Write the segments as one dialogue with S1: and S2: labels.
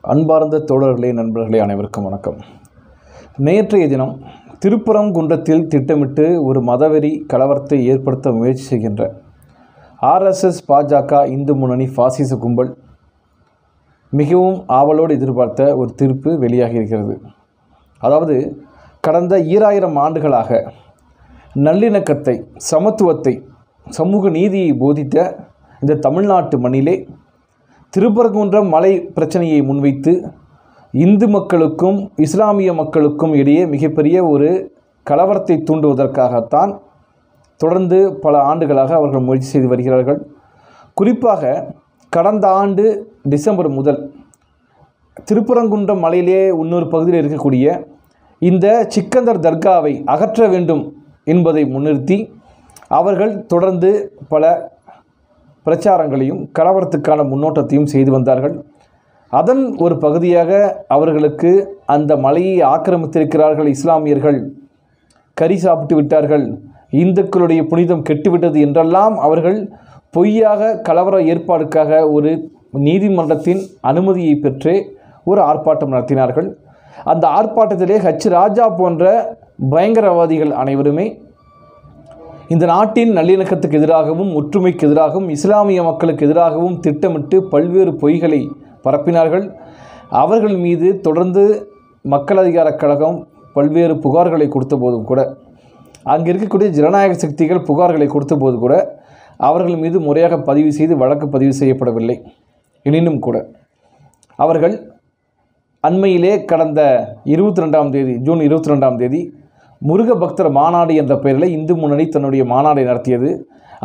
S1: அன்பார்ந்த தோழர்களே, நண்பர்களே, அனைவருக்கும் வணக்கம். நேற்றைய தினம் திருப்பரங்குன்றத்தில் திட்டமிட்டு ஒரு மதவெறி கலவரத்தை ஏற்படுத்த முயற்சி செய்கின்ற RSS, பாஜக, இந்து முன்னணி, பாசிச கும்பல் மிகவும் ஆவலோடு எதிர்பார்த்த ஒரு தீர்ப்பு வெளியாகி இருக்கிறது. அதாவது, கடந்த 2000 ஆண்டுகளாக நல்லிணக்கத்தை, சமத்துவத்தை, சமூக நீதியை போதித்த இந்த தமிழ்நாட்டு மண்ணிலே திருப்பரங்குன்றம் மலை பிரச்சனையை முன்வைத்து இந்து மக்களுக்கும் இஸ்லாமிய மக்களுக்கும் இடையே மிகப்பெரிய ஒரு கலவரத்தை தூண்டுவதற்காகத்தான் தொடர்ந்து பல ஆண்டுகளாக அவர்கள் முயற்சி செய்து வருகிறார்கள். குறிப்பாக கடந்த ஆண்டு டிசம்பர் முதல் திருப்பரங்குன்றம் மலையிலே இன்னொரு பகுதியில் இருக்கக்கூடிய இந்த சிக்கந்தர் தர்காவை அகற்ற வேண்டும் என்பதை முன்னிறுத்தி அவர்கள் தொடர்ந்து பல பிரச்சாரங்களையும் கலவரத்துக்கான முன்னோட்டத்தையும் செய்து வந்தார்கள். அதன் ஒரு பகுதியாக அவர்களுக்கு அந்த மலையை ஆக்கிரமித்திருக்கிறார்கள் இஸ்லாமியர்கள், கறி சாப்பிட்டு விட்டார்கள், இந்துக்களுடைய புனிதம் கெட்டுவிட்டது என்றெல்லாம் அவர்கள் பொய்யாக கலவர ஏற்பாடுக்காக ஒரு நீதிமன்றத்தின் அனுமதியை பெற்றே ஒரு ஆர்ப்பாட்டம் நடத்தினார்கள். அந்த ஆர்ப்பாட்டத்திலே ராஜா போன்ற பயங்கரவாதிகள் அனைவருமே இந்த நாட்டின் நல்லிணக்கத்துக்கு எதிராகவும் ஒற்றுமைக்கு எதிராகவும் இஸ்லாமிய மக்களுக்கு எதிராகவும் திட்டமிட்டு பல்வேறு பொய்களை பரப்பினார்கள். அவர்கள் மீது தொடர்ந்து மக்கள் அதிகார கழகம் பல்வேறு புகார்களை கொடுத்த போதும் கூட, அங்கே இருக்கக்கூடிய ஜனநாயக சக்திகள் புகார்களை கொடுத்த போது கூட அவர்கள் மீது முறையாக பதிவு செய்து வழக்கு பதிவு செய்யப்படவில்லை. எனினும் கூட அவர்கள் அண்மையிலே கடந்த 22ஆம் தேதி, ஜூன் 22ஆம் தேதி முருக பக்தர் மாநாடு என்ற பெயரில் இந்து முன்னணி தன்னுடைய மாநாடை நடத்தியது.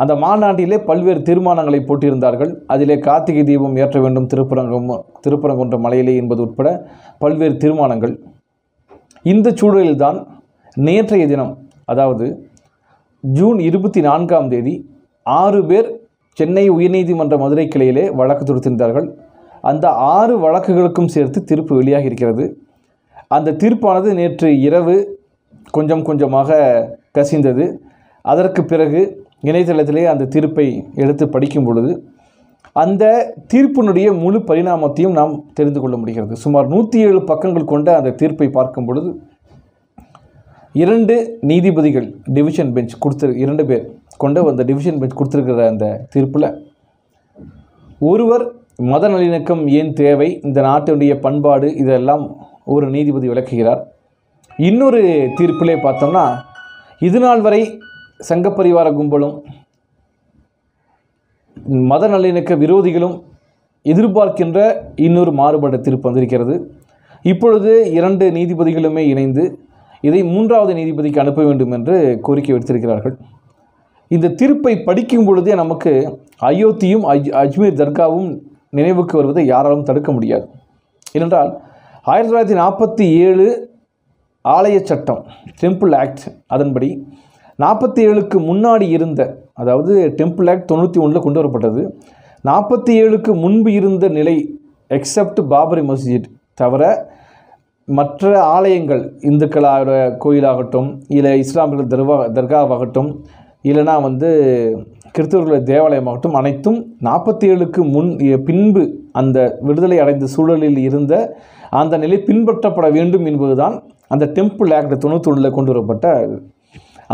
S1: அந்த மாநாட்டிலே பல்வேறு தீர்மானங்களை போட்டிருந்தார்கள். அதிலே கார்த்திகை தீபம் ஏற்ற வேண்டும் திருப்பரங்குன்றம் மலையிலே என்பது உட்பட பல்வேறு தீர்மானங்கள். இந்த சூழலில்தான் நேற்றைய தினம், அதாவது ஜூன் 24ஆம் தேதி 6 பேர் சென்னை உயர்நீதிமன்ற மதுரை கிளையிலே வழக்கு தொடுத்திருந்தார்கள். அந்த 6 வழக்குகளுக்கும் சேர்த்து தீர்ப்பு வெளியாகி இருக்கிறது. அந்த தீர்ப்பானது நேற்று இரவு கொஞ்சம் கொஞ்சமாக கசிந்தது. அதற்கு பிறகு இணையதளத்திலே அந்த தீர்ப்பை எடுத்து படிக்கும் பொழுது அந்த தீர்ப்பினுடைய முழு பரிணாமத்தையும் நாம் தெரிந்து கொள்ள முடிகிறது. சுமார் 107 பக்கங்கள் கொண்ட அந்த தீர்ப்பை பார்க்கும் பொழுது 2 நீதிபதிகள் டிவிஷன் பெஞ்ச் 2 பேர் கொண்ட அந்த டிவிஷன் பெஞ்ச் கொடுத்துருக்கிற அந்த தீர்ப்பில் ஒருவர் மத நல்லிணக்கம் ஏன் தேவை, இந்த நாட்டினுடைய பண்பாடு, இதெல்லாம் ஒரு நீதிபதி விளக்குகிறார். இன்னொரு தீர்ப்பிலே பார்த்தோம்னா, இதுநாள் வரை சங்கப்பரிவார கும்பலும் மத நல்லிணக்க விரோதிகளும் எதிர்பார்க்கின்ற இன்னொரு மாறுபட்ட தீர்ப்பு வந்திருக்கிறது. இப்பொழுது 2 நீதிபதிகளுமே இணைந்து இதை 3வது நீதிபதிக்கு அனுப்ப வேண்டும் என்று கோரிக்கை விடுத்திருக்கிறார்கள். இந்த தீர்ப்பை படிக்கும் பொழுதே நமக்கு அயோத்தியும் அஜ்மீர் தர்காவும் நினைவுக்கு வருவதை யாராலும் தடுக்க முடியாது. ஏனென்றால் 1947 ஆலய சட்டம், டெம்பிள் ஆக்ட், அதன்படி 47க்கு முன்னாடி இருந்த, அதாவது டெம்பிள் ஆக்ட் 91 கொண்டு வரப்பட்டது. 47க்கு முன்பு இருந்த நிலை, எக்ஸப்ட் பாபரி மஸ்ஜித் தவிர மற்ற ஆலயங்கள், இந்துக்களோட கோயிலாகட்டும், இல்லை இஸ்லாமியர்கள் தர்காவாகட்டும், இல்லைனா கிறிஸ்தவர்களுடைய தேவாலயமாகட்டும், அனைத்தும் 47க்கு பின்பு அந்த விடுதலை அடைந்த சூழலில் இருந்த அந்த நிலை பின்பற்றப்பட வேண்டும் என்பதுதான் அந்த டெம்பிள் ஆக்ட் 91 கொண்டு வரப்பட்ட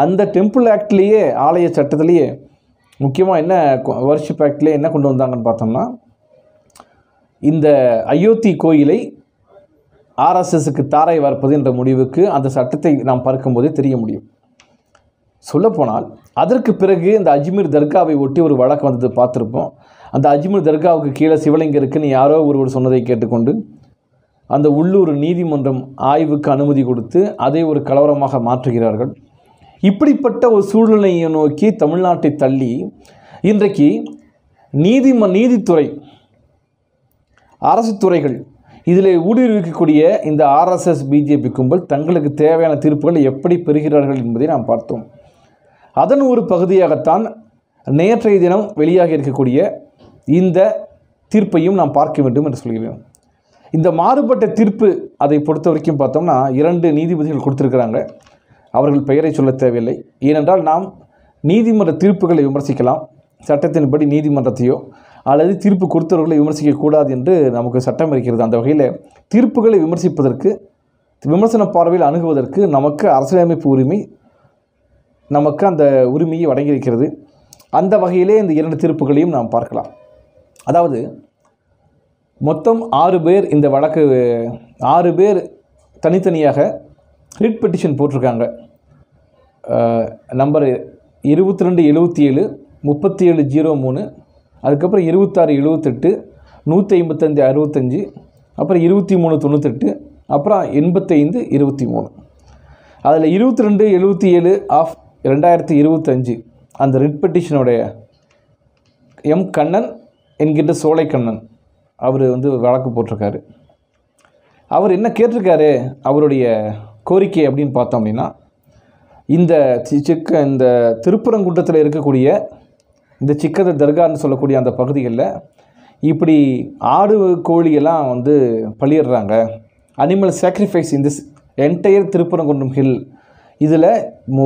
S1: அந்த டெம்பிள் ஆக்ட்லேயே, ஆலய சட்டத்திலேயே முக்கியமாக என்ன வர்ஷிப் ஆக்ட்லேயே என்ன கொண்டு வந்தாங்கன்னு பார்த்தோம்னா, இந்த அயோத்தி கோயிலை RSSக்கு தாரை வார்ப்பது என்ற முடிவுக்கு அந்த சட்டத்தை நாம் பார்க்கும்போதே தெரிய முடியும். சொல்லப்போனால் அதற்கு பிறகு இந்த அஜ்மீர் தர்காவை ஒட்டி ஒரு வழக்கு வந்தது பார்த்துருப்போம். அந்த அஜ்மீர் தர்காவுக்கு கீழே சிவலிங்கம் இருக்குன்னு யாரோ ஒருவர் சொன்னதை கேட்டுக்கொண்டு அந்த உள்ளூர் நீதிமன்றம் ஆய்வுக்கு அனுமதி கொடுத்து அதை ஒரு கலவரமாக மாற்றுகிறார்கள். இப்படிப்பட்ட ஒரு சூழ்நிலையை நோக்கி தமிழ்நாட்டை தள்ளி இன்றைக்கு நீதித்துறை, அரசு துறைகள் இதில் ஊடுருவிக்கக்கூடிய இந்த RSS BJP கும்பல் தங்களுக்கு தேவையான தீர்ப்புகளை எப்படி பெறுகிறார்கள் என்பதை நாம் பார்த்தோம். அதன் ஒரு பகுதியாகத்தான் நேற்றைய தினம் வெளியாக இருக்கக்கூடிய இந்த தீர்ப்பையும் நாம் பார்க்க வேண்டும் என்று சொல்கிறோம். இந்த மாறுபட்ட தீர்ப்பு அதை பொறுத்த வரைக்கும் பார்த்தோம்னா 2 நீதிபதிகள் கொடுத்துருக்கிறாங்க. அவர்கள் பெயரை சொல்ல தேவையில்லை. ஏனென்றால் நாம் நீதிமன்ற தீர்ப்புகளை விமர்சிக்கலாம், சட்டத்தின்படி நீதிமன்றத்தையோ அல்லது தீர்ப்பு கொடுத்தவர்களை விமர்சிக்கக்கூடாது என்று நமக்கு சட்டம் இருக்கிறது. அந்த வகையில் தீர்ப்புகளை விமர்சிப்பதற்கு, விமர்சன பார்வையில் அணுகுவதற்கு நமக்கு அரசியலமைப்பு உரிமை, நமக்கு அந்த உரிமையை வழங்கியிருக்கிறது. அந்த வகையிலே இந்த 2 தீர்ப்புகளையும் நாம் பார்க்கலாம். அதாவது மொத்தம் 6 பேர் இந்த வழக்கு 6 பேர் தனித்தனியாக ரிட் பெட்டிஷன் போட்டிருக்காங்க. நம்பர் 2277, 3703, அதுக்கப்புறம் 2678, 15565, அப்புறம் 2398, அப்புறம் 8523. அதில் 2277 ஆஃப் 2025 அந்த ரிட் பெட்டிஷனுடைய எம் கண்ணன் என்கின்ற சோலை கண்ணன் அவர் வந்து வழக்கு போட்டிருக்காரு. அவர் என்ன கேட்டிருக்காரு, அவருடைய கோரிக்கை அப்படின்னு பார்த்தோம் அப்படின்னா, இந்த திருப்பரங்குன்றத்தில் இருக்கக்கூடிய இந்த சிக்கந்தர் தர்கான்னு சொல்லக்கூடிய அந்த பகுதிகளில் இப்படி ஆடு கோழியெல்லாம் வந்து பலியிடுறாங்க. Animal sacrifice in this entire Thiruparankundram hill. இதில்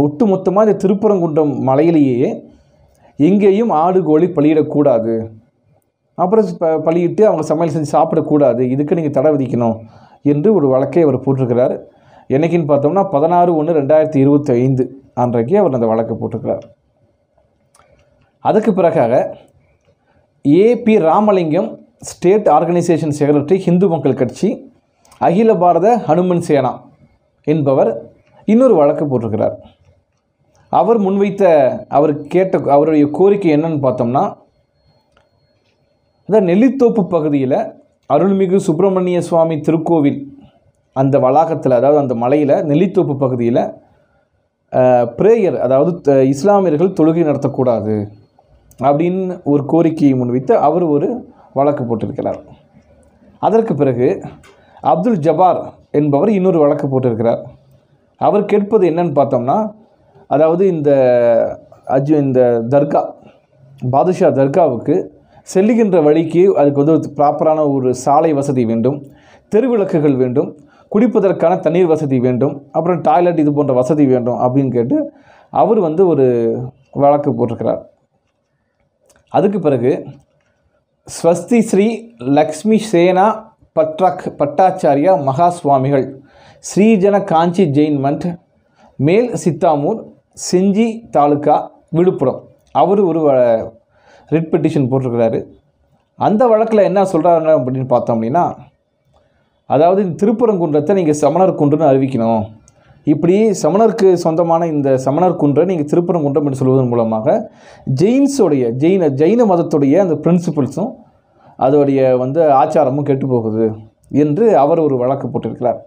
S1: ஒட்டு மொத்தமாக இந்த திருப்பரங்குன்றம் மலையிலேயே எங்கேயும் ஆடு கோழி பலியிடக்கூடாது, அப்புறம் பலியிட்டு அவங்க சமையல் செஞ்சு சாப்பிடக்கூடாது, இதுக்கு நீங்கள் தடை விதிக்கணும் என்று ஒரு வழக்கை அவர் போட்டிருக்கிறார். என்னைக்குன்னு பார்த்தோம்னா 16/1/2025 அன்றைக்கு அவர் அந்த வழக்கை போட்டிருக்கிறார். அதுக்கு பிறகாக AP Ramalingam, state organisation secretary, Hindu Makkal Katchi, அகில பாரத ஹனுமன் சேனா என்பவர் இன்னொரு வழக்கு போட்டிருக்கிறார். அவர் முன்வைத்த அவருடைய கோரிக்கை என்னன்னு பார்த்தோம்னா, இந்த நெல்லித்தோப்பு பகுதியில் அருள்மிகு சுப்பிரமணிய சுவாமி திருக்கோவில் அந்த வளாகத்தில், அதாவது அந்த மலையில் நெல்லித்தோப்பு பகுதியில் பிரேயர், அதாவது இஸ்லாமியர்கள் தொழுகை நடத்தக்கூடாது அப்படின்னு ஒரு கோரிக்கையை முன்வைத்து அவர் ஒரு வழக்கு போட்டிருக்கிறார். அதற்கு பிறகு அப்துல் ஜபார் என்பவர் இன்னொரு வழக்கு போட்டிருக்கிறார். அவர் கேட்பது என்னன்னு பார்த்தோம்னா, அதாவது இந்த தர்கா, பாதுஷா தர்காவுக்கு செல்லுகின்ற வழிக்கு அதுக்கு வந்து ப்ராப்பரான ஒரு சாலை வசதி வேண்டும், தெருவிளக்குகள் வேண்டும், குடிப்பதற்கான தண்ணீர் வசதி வேண்டும், அப்புறம் டாய்லெட் இது போன்ற வசதி வேண்டும் அப்படின்னு கேட்டு அவர் வந்து ஒரு வழக்கு போட்டிருக்கிறார். அதுக்கு பிறகு ஸ்வஸ்தி ஸ்ரீ லக்ஷ்மி சேனா பட்டாச்சாரியா மகா சுவாமிகள், ஸ்ரீஜன காஞ்சி ஜெயின் மண்ட், மேல் சித்தாமூர், செஞ்சி தாலுக்கா, விழுப்புரம், அவர் ஒரு ரிட் பெட்டிஷன் போட்டிருக்கிறாரு. அந்த வழக்கில் என்ன சொல்கிறாங்க அப்படின்னு பார்த்தோம் அப்படின்னா, அதாவது திருப்பரங்குன்றத்தை நீங்கள் சமணர் குன்றுன்னு அறிவிக்கணும். இப்படி சமணருக்கு சொந்தமான இந்த சமணர் குன்றை நீங்கள் திருப்பரங்குன்றம் என்று சொல்வதன் மூலமாக ஜெயின மதத்துடைய அந்த பிரின்சிபல்ஸும் அதோடைய வந்து ஆச்சாரமும் கெட்டு போகுது என்று அவர் ஒரு வழக்கு போட்டிருக்கிறார்.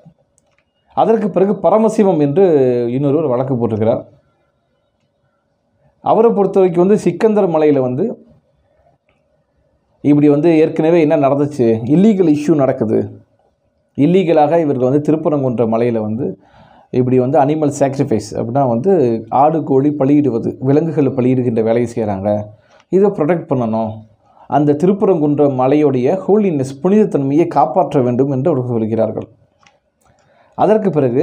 S1: அதற்கு பிறகு பரமசிவம் என்று இன்னொரு வழக்கு போட்டிருக்கிறார். அவரை பொறுத்த வரைக்கும் வந்து சிக்கந்தர் மலையில் வந்து இப்படி வந்து ஏற்கனவே என்ன நடந்துச்சு, இல்லீகல் இஷ்யூ நடக்குது, இல்லீகலாக இவர்கள் வந்து திருப்பரங்குன்ற மலையில் வந்து இப்படி வந்து அனிமல் சாக்ரிஃபைஸ் அப்படின்னா வந்து ஆடு கோழி பலியிடுவது, விலங்குகள் பலியிடுகின்ற வேலையை செய்கிறாங்க, இதை ப்ரொடெக்ட் பண்ணணும், அந்த திருப்பரங்குன்ற மலையுடைய ஹோலினஸ் புனிதத்தன்மையை காப்பாற்ற வேண்டும் என்று அவர்கள் சொல்கிறார்கள். அதற்கு பிறகு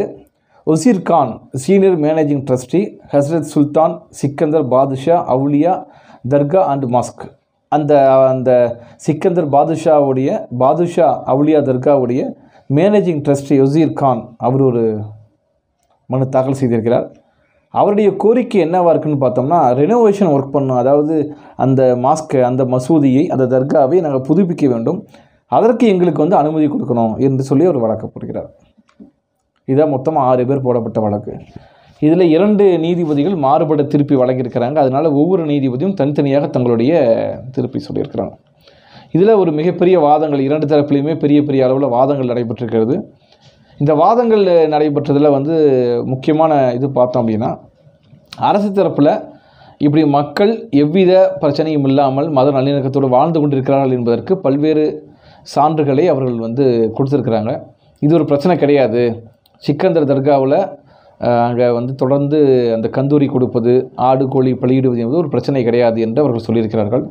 S1: Oseer Khan, senior managing trustee, Hazrat Sultan Sikandar Badusha Auliya Dargah and mosque, அந்த சிக்கந்தர் பாதுஷா அவுலியா தர்காவுடைய மேனேஜிங் ட்ரஸ்டி ஒசீர் கான் அவர் ஒரு மனு தாக்கல் செய்திருக்கிறார். அவருடைய கோரிக்கை என்னவாக இருக்குன்னு பார்த்தோம்னா, ரெனோவேஷன் ஒர்க் பண்ணணும், அதாவது அந்த மாஸ்கை, அந்த மசூதியை, அந்த தர்காவை நாங்கள் புதுப்பிக்க வேண்டும், அதற்கு எங்களுக்கு வந்து அனுமதி கொடுக்கணும் என்று சொல்லி அவர் வழக்கு போடுகிறார். இதான் மொத்தம் 6 பேர் போடப்பட்ட வழக்கு. இதில் 2 நீதிபதிகள் மாறுபட திருப்பி வழங்கியிருக்கிறாங்க. அதனால் ஒவ்வொரு நீதிபதியும் தனித்தனியாக தங்களுடைய திருப்பி சொல்லியிருக்கிறாங்க. இதில் ஒரு மிகப்பெரிய வாதங்கள், 2 தரப்புலையுமே பெரிய பெரிய அளவில் வாதங்கள் நடைபெற்றிருக்கிறது. இந்த வாதங்கள் நடைபெற்றதில் வந்து முக்கியமான இது பார்த்தோம் அப்படின்னா, அரசு தரப்பில் இப்படி மக்கள் எவ்வித பிரச்சனையும் இல்லாமல் மத நல்லிணக்கத்தோடு வாழ்ந்து கொண்டிருக்கிறார்கள் என்பதற்கு பல்வேறு சான்றுகளை அவர்கள் வந்து கொடுத்துருக்குறாங்க. இது ஒரு பிரச்சனை கிடையாது, சிக்கந்தர் தர்காவில் அங்கே வந்து தொடர்ந்து அந்த கந்தூரி கொடுப்பது, ஆடு கோழி பலியிடுவது என்பது ஒரு பிரச்சனை கிடையாது என்று அவர்கள் சொல்லியிருக்கிறார்கள்.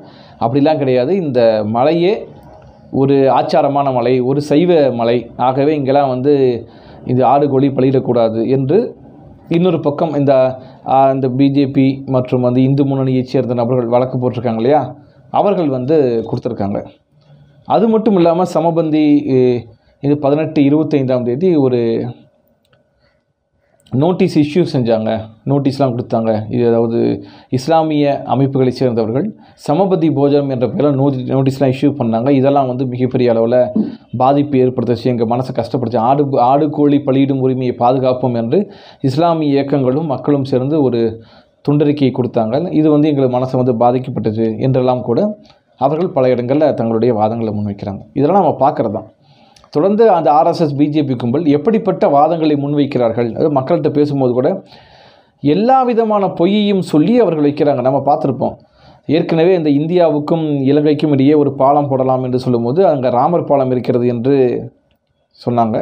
S1: அப்படிலாம் கிடையாது, இந்த மலையே ஒரு ஆச்சாரமான மலை, ஒரு சைவ மலை, ஆகவே இங்கெல்லாம் வந்து இது ஆடு கோழி பலியிடக்கூடாது என்று இன்னொரு பக்கம் இந்த பிஜேபி மற்றும் வந்து இந்து முன்னணியைச் சேர்ந்த நபர்கள் வழக்கு போட்டிருக்காங்க இல்லையா, அவர்கள் வந்து கொடுத்துருக்காங்க. அது மட்டும் இல்லாமல் சமபந்தி இது 18-25ஆம் தேதி ஒரு நோட்டீஸ் இஷ்யூ செஞ்சாங்க, நோட்டீஸ்லாம் கொடுத்தாங்க. இது அதாவது இஸ்லாமிய அமைப்புகளை சேர்ந்தவர்கள் சமபந்தி போஜனம் என்ற பெயரில் நோட்டீஸ்லாம் இஷ்யூ பண்ணாங்க. இதெல்லாம் வந்து மிகப்பெரிய அளவில் பாதிப்பு ஏற்படுத்துச்சு, எங்கள் மனசை கஷ்டப்படுச்சு. ஆடு கோழி பலியிடும் உரிமையை பாதுகாப்போம் என்று இஸ்லாமிய இயக்கங்களும் மக்களும் சேர்ந்து ஒரு துண்டறிக்கையை கொடுத்தாங்க. இது வந்து எங்களுக்கு மனசை வந்து பாதிக்கப்பட்டது என்றெல்லாம் கூட அவர்கள் பல இடங்களில் தங்களுடைய வாதங்களை முன்வைக்கிறாங்க. இதெல்லாம் நம்ம பார்க்குறது தான். தொடர்ந்து அந்த ஆர்எஸ்எஸ் பிஜேபி கும்பல் எப்படிப்பட்ட வாதங்களை முன்வைக்கிறார்கள், அது மக்கள்கிட்ட பேசும்போது கூட எல்லா விதமான பொய்யையும் சொல்லி அவர்கள் வைக்கிறாங்க. நம்ம பார்த்துருப்போம். ஏற்கனவே இந்த இந்தியாவுக்கும் இலங்கைக்கும் இடையே ஒரு பாலம் போடலாம் என்று சொல்லும்போது அங்கே ராமர் பாலம் இருக்கிறது என்று சொன்னாங்க.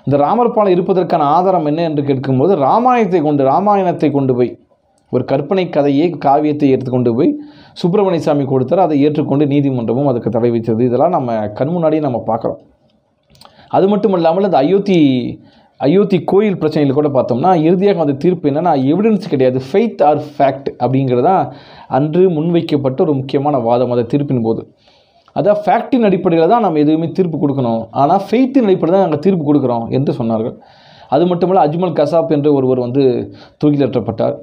S1: இந்த ராமர் பாலம் இருப்பதற்கான ஆதாரம் என்ன என்று கேட்கும்போது ராமாயணத்தை கொண்டு போய் ஒரு கற்பனை கதையை காவியத்தை எடுத்துக்கொண்டு போய் சுப்பிரமணிய சாமி கொடுத்தார். அதை ஏற்றுக்கொண்டு நீதிமன்றமும் அதுக்கு தடை வைத்தது. இதெல்லாம் நம்ம கண் முன்னாடியே நம்ம பார்க்குறோம். அது மட்டும் இல்லாமல் அந்த அயோத்தி கோயில் பிரச்சனையில் கூட பார்த்தோம்னா இறுதியாக அந்த தீர்ப்பு என்னென்னா எவிடன்ஸ் கிடையாது, ஃபெய்த் ஆர் ஃபேக்ட் அப்படிங்கிறதான் அன்று முன்வைக்கப்பட்ட ஒரு முக்கியமான வாதம் அந்த தீர்ப்பின் போது. அதான் ஃபேக்டின் அடிப்படையில் தான் நம்ம எதுவுமே தீர்ப்பு கொடுக்கணும், ஆனால் ஃபெய்த்தின் அடிப்படையில் தான் நாங்கள் தீர்ப்பு கொடுக்குறோம் என்று சொன்னார்கள். அது மட்டுமல்ல, அஜ்மல் கசாப் என்று ஒருவர் வந்து தூக்கிலேற்றப்பட்டார்.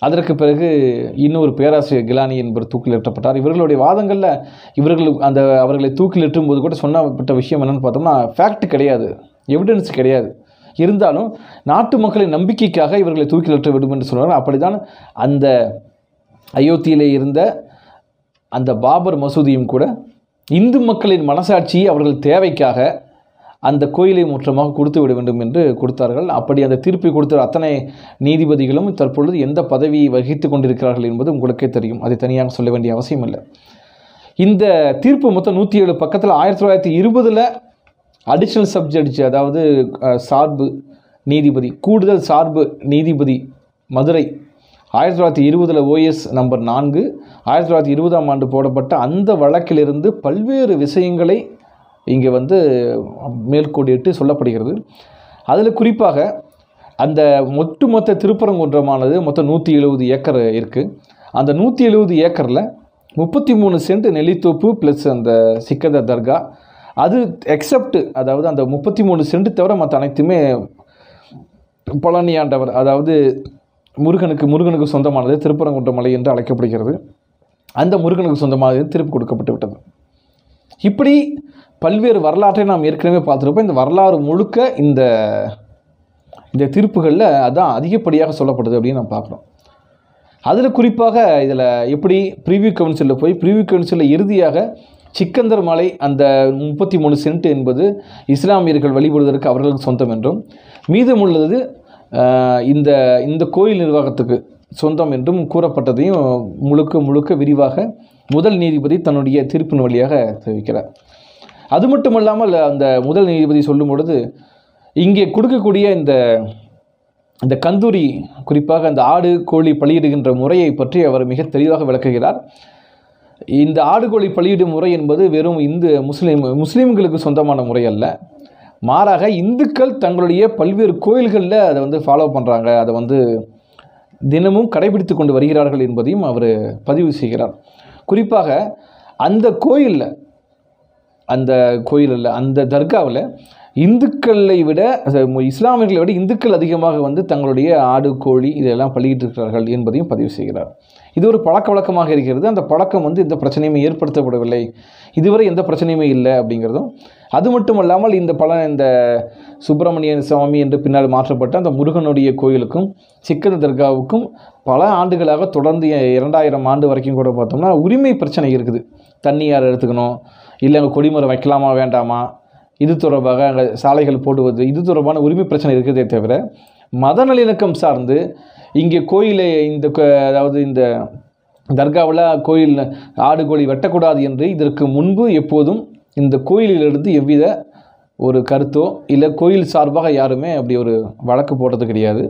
S1: அதற்கு பிறகு இன்னொரு பேராசிரியர் கிலானி என்பவர் தூக்கிலேற்றப்பட்டார். இவர்களுடைய வாதங்களில் அவர்களை தூக்கிலேற்றும் போது கூட சொன்னப்பட்ட விஷயம் என்னென்னு பார்த்தோம்னா ஃபேக்ட் கிடையாது, எவிடன்ஸ் கிடையாது. இருந்தாலும் நாட்டு மக்களின் நம்பிக்கைக்காக இவர்களை தூக்கிலேற்ற வேண்டும் என்று சொன்னார். அப்படிதான் அந்த அயோத்தியிலே இருந்த அந்த பாபர் மசூதியும் கூட இந்து மக்களின் மனசாட்சியை அவர்கள் தேவைக்காக அந்த கோயிலை முற்றமாக கொடுத்து விட வேண்டும் என்று கொடுத்தார்கள். அப்படி அந்த தீர்ப்பை கொடுத்த அத்தனை நீதிபதிகளும் தற்பொழுது எந்த பதவியை வகித்து கொண்டிருக்கிறார்கள் என்பது உங்களுக்கே தெரியும். அதை தனியாக சொல்ல வேண்டிய அவசியம் இல்லை. இந்த தீர்ப்பு மொத்தம் 107 பக்கத்தில் 1920 அடிஷ்னல் சப்ஜட்ஜ், அதாவது சார்பு நீதிபதி, கூடுதல் சார்பு நீதிபதி மதுரை 1920 OS நம்பர் 4 1920ஆம் ஆண்டு போடப்பட்ட அந்த வழக்கிலிருந்து பல்வேறு விஷயங்களை இங்கே வந்து மேற்கோடிட்டு சொல்லப்படுகிறது. அதில் குறிப்பாக அந்த ஒட்டுமொத்த திருப்பரங்குன்றமானது மொத்தம் 170 ஏக்கர் இருக்குது. அந்த 170 ஏக்கரில் 33 சென்ட் நெல்லித்தோப்பு ப்ளஸ் அந்த சிக்கந்தர் தர்கா, அது எக்ஸப்ட், அதாவது அந்த 33 சென்ட் தவிர மற்ற அனைத்துமே பழனியாண்டவர், அதாவது முருகனுக்கு சொந்தமானது திருப்பரங்குன்ற மலை என்று அழைக்கப்படுகிறது. அந்த முருகனுக்கு சொந்தமானது திருப்பி கொடுக்கப்பட்டு விட்டது. இப்படி பல்வேறு வரலாற்றை நாம் ஏற்கனவே பார்த்துருப்போம். இந்த வரலாறு முழுக்க இந்த தீர்ப்புகளில் அதான் அதிகப்படியாக சொல்லப்படுது அப்படின்னு நம்ம பார்க்குறோம். அதில் குறிப்பாக இதில் எப்படி ப்ரீவியூ கவுன்சிலில் இறுதியாக சிக்கந்தர் மலை அந்த 33 சென்ட் என்பது இஸ்லாமியர்கள் வழிபடுவதற்கு அவர்களுக்கு சொந்தம் என்றும், மீதமுள்ளது இந்த கோயில் நிர்வாகத்துக்கு சொந்தம் என்றும் கூறப்பட்டதையும் முழுக்க விரிவாக முதல் நீதிபதி தன்னுடைய தீர்ப்பின் வழியாக தெரிவிக்கிறார். அது மட்டுமல்லாமல் அந்த முதல் நீதிபதி சொல்லும் பொழுது இங்கே கொடுக்கக்கூடிய இந்த கந்தூரி, குறிப்பாக அந்த ஆடு கோழி பலியிடுகின்ற முறையை பற்றி அவர் மிக தெளிவாக விளக்குகிறார். இந்த ஆடு கோழி பலியிடும் முறை என்பது வெறும் முஸ்லீம்களுக்கு சொந்தமான முறை அல்ல, மாறாக இந்துக்கள் தங்களுடைய பல்வேறு கோயில்களில் அதை வந்து ஃபாலோ பண்ணுறாங்க, அதை வந்து தினமும் கடைபிடித்து கொண்டு வருகிறார்கள் என்பதையும் அவர் பதிவு செய்கிறார். குறிப்பாக அந்த கோயிலில் அந்த தர்காவில் இந்துக்களை விட இஸ்லாமியர்களை விட இந்துக்கள் அதிகமாக வந்து தங்களுடைய ஆடு கோழி இதெல்லாம் பலியிட்டு இருக்கிறார்கள் என்பதையும் பதிவு செய்கிறார். இது ஒரு பழக்க வழக்கமாக இருக்கிறது. அந்த பழக்கம் வந்து எந்த பிரச்சனையுமே ஏற்படுத்தப்படவில்லை, இதுவரை எந்த பிரச்சனையுமே இல்லை அப்படிங்கிறதும். அது மட்டுமல்லாமல் இந்த சுப்பிரமணிய சுவாமி என்று பின்னால் மாற்றப்பட்ட அந்த முருகனுடைய கோயிலுக்கும் சிக்கந்தர் தர்காவுக்கும் பல ஆண்டுகளாக தொடர்ந்து 2000 ஆண்டு வரைக்கும் கூட பார்த்தோம்னா உரிமை பிரச்சனை இருக்குது. தண்ணி யார் எடுத்துக்கணும், இல்லை அங்கே கொடிமரம் வைக்கலாமா வேண்டாமா, இது தொடர்பாக அங்கே சாலைகள் போடுவது, இது தொடர்பான உரிமை பிரச்சனை இருக்கிறதே தவிர மத நல்லிணக்கம் சார்ந்து இங்கே கோயிலை அதாவது இந்த தர்காவில் கோயில் ஆடு கோழி வெட்டக்கூடாது என்று இதற்கு முன்பு எப்போதும் இந்த கோயிலிலிருந்து எவ்வித ஒரு கருத்தோ இல்லை கோயில் சார்பாக யாருமே அப்படி ஒரு வழக்கு போட்டது கிடையாது.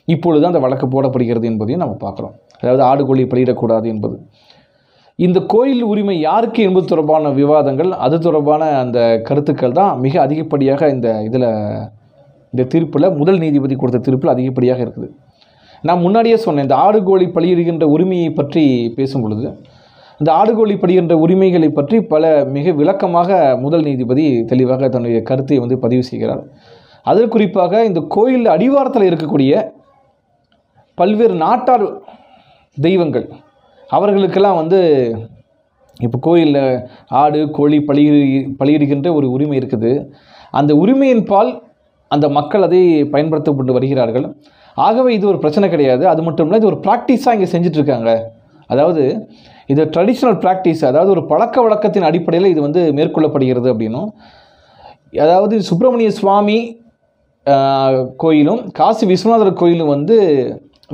S1: இப்பொழுது அந்த வழக்கு போடப்படுகிறது என்பதையும் நம்ம பார்க்குறோம். அதாவது ஆடு கோழி பலியிடக்கூடாது என்பது. இந்த கோயில் உரிமை யாருக்கு என்பது தொடர்பான விவாதங்கள், அது தொடர்பான அந்த கருத்துக்கள் தான் மிக அதிகப்படியாக இந்த தீர்ப்பில் முதல் நீதிபதி கொடுத்த தீர்ப்பில் அதிகப்படியாக இருக்குது. நான் முன்னாடியே சொன்னேன், இந்த ஆடு கோழி பலியிடுகின்ற உரிமையை பற்றி பேசும் பொழுது இந்த ஆடுகோழி பலியிடுகின்ற உரிமைகளை பற்றி மிக விளக்கமாக முதல் நீதிபதி தெளிவாக தன்னுடைய கருத்தை வந்து பதிவு செய்கிறார். அதில் குறிப்பாக இந்த கோயில் அடிவாரத்தில் இருக்கக்கூடிய பல்வேறு நாட்டார் தெய்வங்கள் அவர்களுக்கெல்லாம் வந்து இப்போ கோயிலில் ஆடு கோழி பலியிடுகின்ற ஒரு உரிமை இருக்குது. அந்த உரிமையின் பால் அந்த மக்கள் அதை பயன்படுத்தப்பட்டு வருகிறார்கள். ஆகவே இது ஒரு பிரச்சனை கிடையாது. அது மட்டும் இல்லை, இது ஒரு ப்ராக்டிஸாக இங்கே செஞ்சிட்ருக்காங்க. அதாவது இது ட்ரெடிஷ்னல் ப்ராக்டிஸ், அதாவது ஒரு பழக்க வழக்கத்தின் அடிப்படையில் இது வந்து மேற்கொள்ளப்படுகிறது அப்படின்னும், அதாவது சுப்பிரமணிய சுவாமி கோயிலும் காசி விஸ்வநாதர் கோயிலும் வந்து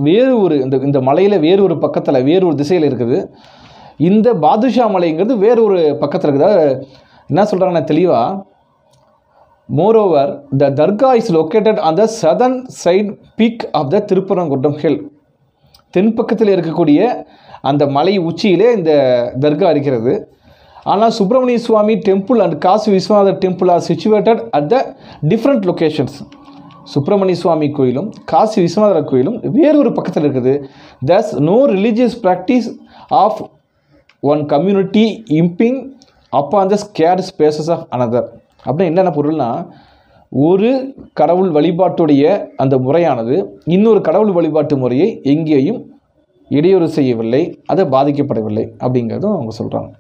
S1: வேறு ஒரு இந்த மலையில் வேறு ஒரு பக்கத்தில் வேறு ஒரு திசையில் இருக்குது. இந்த பாதுஷா மலைங்கிறது வேறு ஒரு பக்கத்தில் இருக்குது. என்ன சொல்கிறாங்கன்னா தெளிவாக, moreover the dargah is located on the southern side peak of the Thiruparankundram hill. தென்பக்கத்தில் இருக்கக்கூடிய அந்த மலை உச்சியிலே இந்த தர்கா இருக்கிறது. ஆனால் Subramaniya Swamy temple and Kashi Vishwanathar temple are situated at the different locations. Subramaniya Swamy கோயிலும் காசி விஸ்வநாதர் கோயிலும் வேறு ஒரு பக்கத்தில் இருக்குது. Thus no religious practice of one community impinge upon the sacred spaces of another. அப்படின்னா என்னென்ன பொருள்னா, ஒரு கடவுள் வழிபாட்டுடைய அந்த முறையானது இன்னொரு கடவுள் வழிபாட்டு முறையை எங்கேயும் இடையூறு செய்யவில்லை, அதை பாதிக்கப்படவில்லை அப்படிங்கிறதும் அவங்க சொல்கிறாங்க.